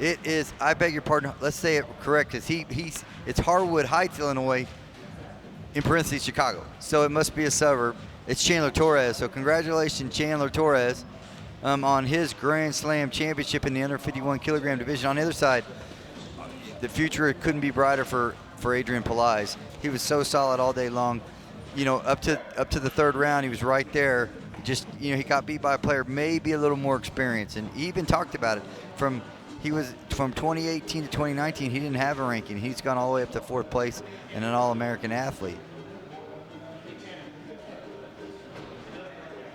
It is, I beg your pardon, let's say it correct, because it's Harwood Heights, Illinois, in parentheses, Chicago. So it must be a suburb. It's Chandler Torres. So congratulations, Chandler Torres, on his Grand Slam championship in the under 51 kilogram division. On the other side, the future couldn't be brighter for Adrian Pelaez. He was so solid all day long. You know, up to the third round, he was right there. Just, you know, he got beat by a player maybe a little more experienced, and he even talked about it. From 2018 to 2019, he didn't have a ranking. He's gone all the way up to 4th place and an All-American athlete.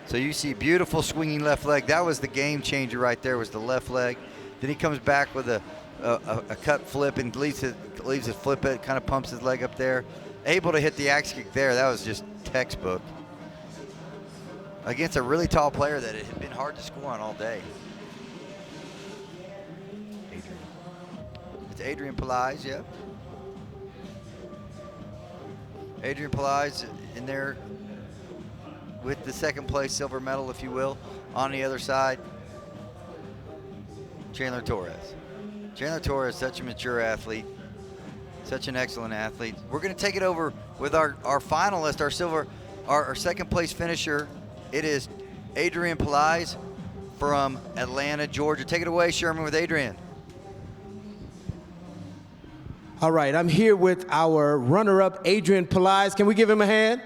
So you see beautiful swinging left leg. That was the game changer right there, was the left leg. Then he comes back with a cut flip and leaves his flip it, kind of pumps his leg up there. Able to hit the axe kick there. That was just textbook. Against a really tall player that it had been hard to score on all day. It's Adrian Pelaez, yep. Adrian Pelaez in there with the 2nd place silver medal, if you will. On the other side, Chandler Torres. Chandler Torres, such a mature athlete, such an excellent athlete. We're going to take it over with our finalist, our 2nd place finisher. It is Adrian Pelaez from Atlanta, Georgia. Take it away, Sherman, with Adrian. All right, I'm here with our runner-up, Adrian Pelaez. Can we give him a hand?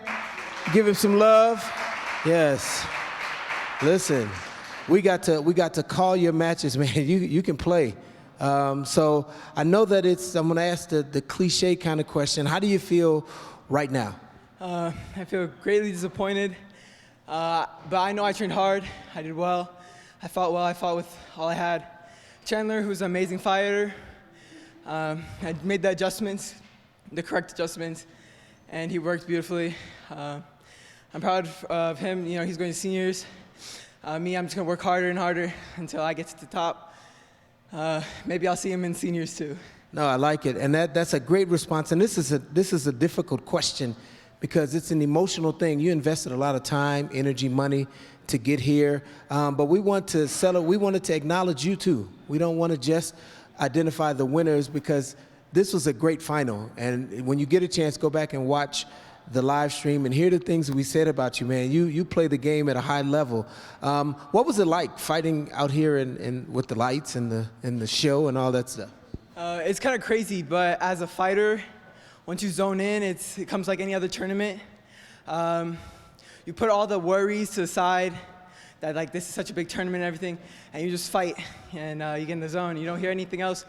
Give him some love. Yes. Listen, we got to call your matches, man. You can play. So I know that I'm going to ask the cliche kind of question. How do you feel right now? I feel greatly disappointed, but I know I trained hard. I did well. I fought well. I fought with all I had. Chandler, who's an amazing fighter, I made the adjustments, the correct adjustments, and he worked beautifully. I'm proud of him. You know, he's going to seniors. Me, I'm just going to work harder and harder until I get to the top. Maybe I'll see him in seniors too. No, I like it, and that's a great response. And this is a difficult question because it's an emotional thing. You invested a lot of time, energy, money to get here, but we want to we wanted to acknowledge you too. We don't want to just identify the winners because this was a great final. And when you get a chance, go back and watch the live stream and hear the things that we said about you, man. You play the game at a high level. What was it like fighting out here and with the lights and the show and all that stuff? It's kind of crazy, but as a fighter, once you zone in, it comes like any other tournament. You put all the worries to the side, that like this is such a big tournament and everything, and you just fight, and you get in the zone. You don't hear anything else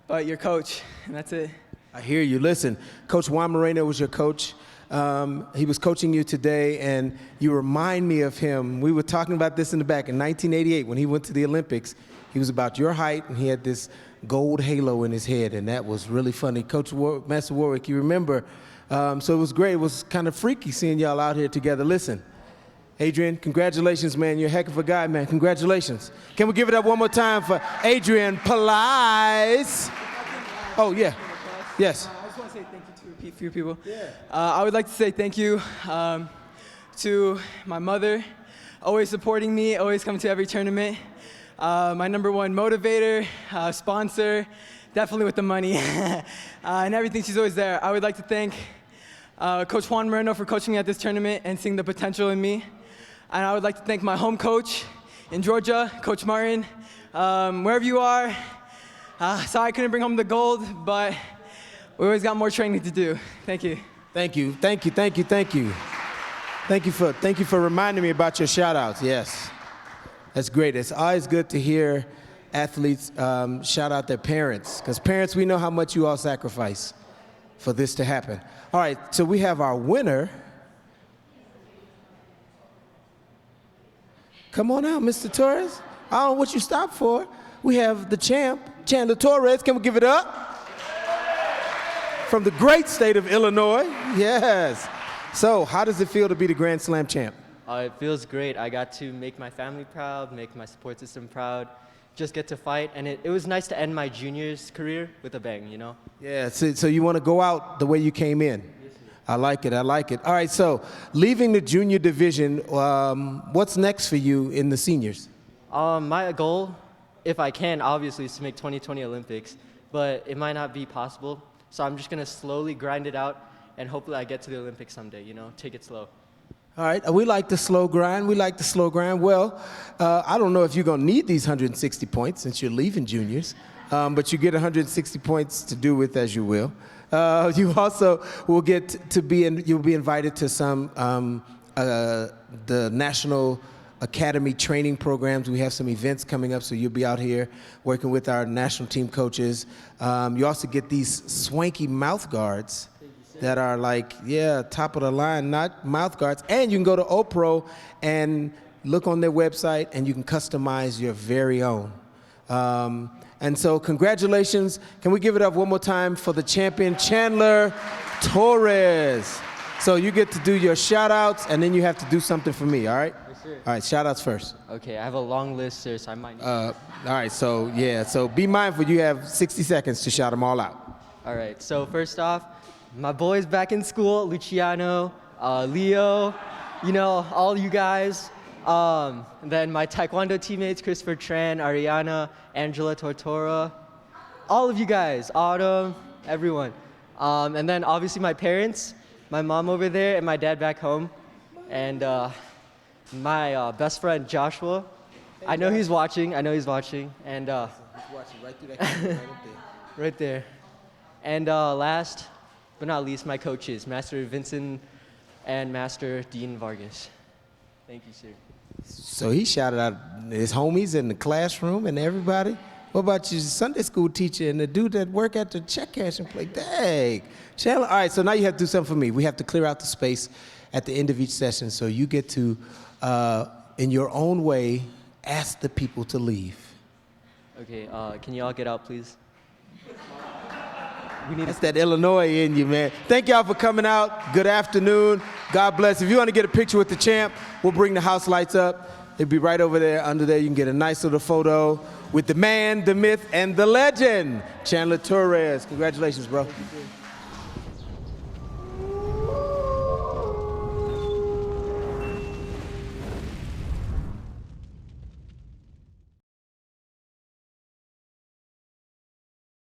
but your coach, and that's it. I hear you. Listen, Coach Juan Moreno was your coach. He was coaching you today, and you remind me of him. We were talking about this in the back. In 1988, when he went to the Olympics, he was about your height, and he had this gold halo in his head, and that was really funny. Coach Master Warwick, you remember. So it was great. It was kind of freaky seeing y'all out here together. Listen, Adrian, congratulations, man. You're a heck of a guy, man. Congratulations. Can we give it up one more time for Adrian Pelaez? Oh, yeah. Yes. I just want to say thank you to a few people. Yeah. I would like to say thank you to my mother, always supporting me, always coming to every tournament. My number one motivator, sponsor, definitely with the money, and everything. She's always there. I would like to thank Coach Juan Moreno for coaching me at this tournament and seeing the potential in me. And I would like to thank my home coach in Georgia, Coach Martin. Wherever you are, sorry I couldn't bring home the gold, but we always got more training to do. Thank you. Thank you. Thank you. Thank you. Thank you. Thank you for reminding me about your shout outs. Yes. That's great. It's always good to hear athletes shout out their parents, because parents, we know how much you all sacrifice for this to happen. All right, so we have our winner. Come on out, Mr. Torres. I don't know what you stopped for. We have the champ, Chandler Torres. Can we give it up? From the great state of Illinois. Yes. So how does it feel to be the Grand Slam champ? It feels great. I got to make my family proud, make my support system proud, just get to fight. And it was nice to end my juniors career with a bang, you know? Yeah, so you want to go out the way you came in. I like it. I like it. All right, so leaving the junior division, what's next for you in the seniors? My goal, if I can, obviously, is to make 2020 Olympics, but it might not be possible. So I'm just going to slowly grind it out, and hopefully I get to the Olympics someday, you know, take it slow. All right, we like the slow grind. We like the slow grind. Well, I don't know if you're going to need these 160 points since you're leaving juniors, but you get 160 points to do with as you will. You also will get to you'll be invited to some the National Academy training programs. We have some events coming up, so you'll be out here working with our national team coaches. You also get these swanky mouth guards that are like, yeah, top of the line, not mouth guards. And you can go to OPRO and look on their website, and you can customize your very own. And so congratulations. Can we give it up one more time for the champion, Chandler Torres? So you get to do your shout outs, and then you have to do something for me, all right? Yes, sir. All right, shout outs first. Okay, I have a long list, sir, so I might need All right, so yeah, so be mindful. You have 60 seconds to shout them all out. All right, so first off, my boys back in school, Luciano, Leo, you know, all you guys. Then my Taekwondo teammates, Christopher Tran, Ariana, Angela Tortora, all of you guys, Autumn, everyone. And then obviously my parents, my mom over there and my dad back home. And my best friend, Joshua. I know he's watching, And He's watching right through that camera, right up there. right there. And last but not least, my coaches, Master Vincent and Master Dean Vargas. Thank you, sir. So he shouted out his homies in the classroom and everybody. What about your Sunday school teacher and the dude that work at the check cash and play? Dang. Chandler, all right, so now you have to do something for me. We have to clear out the space at the end of each session, so you get to, in your own way, ask the people to leave. Okay, can you all get out, please? That's that Illinois in you, man. Thank y'all for coming out. Good afternoon. God bless. If you want to get a picture with the champ, we'll bring the house lights up. It'll be right over there, under there. You can get a nice little photo with the man, the myth, and the legend, Chandler Torres. Congratulations, bro.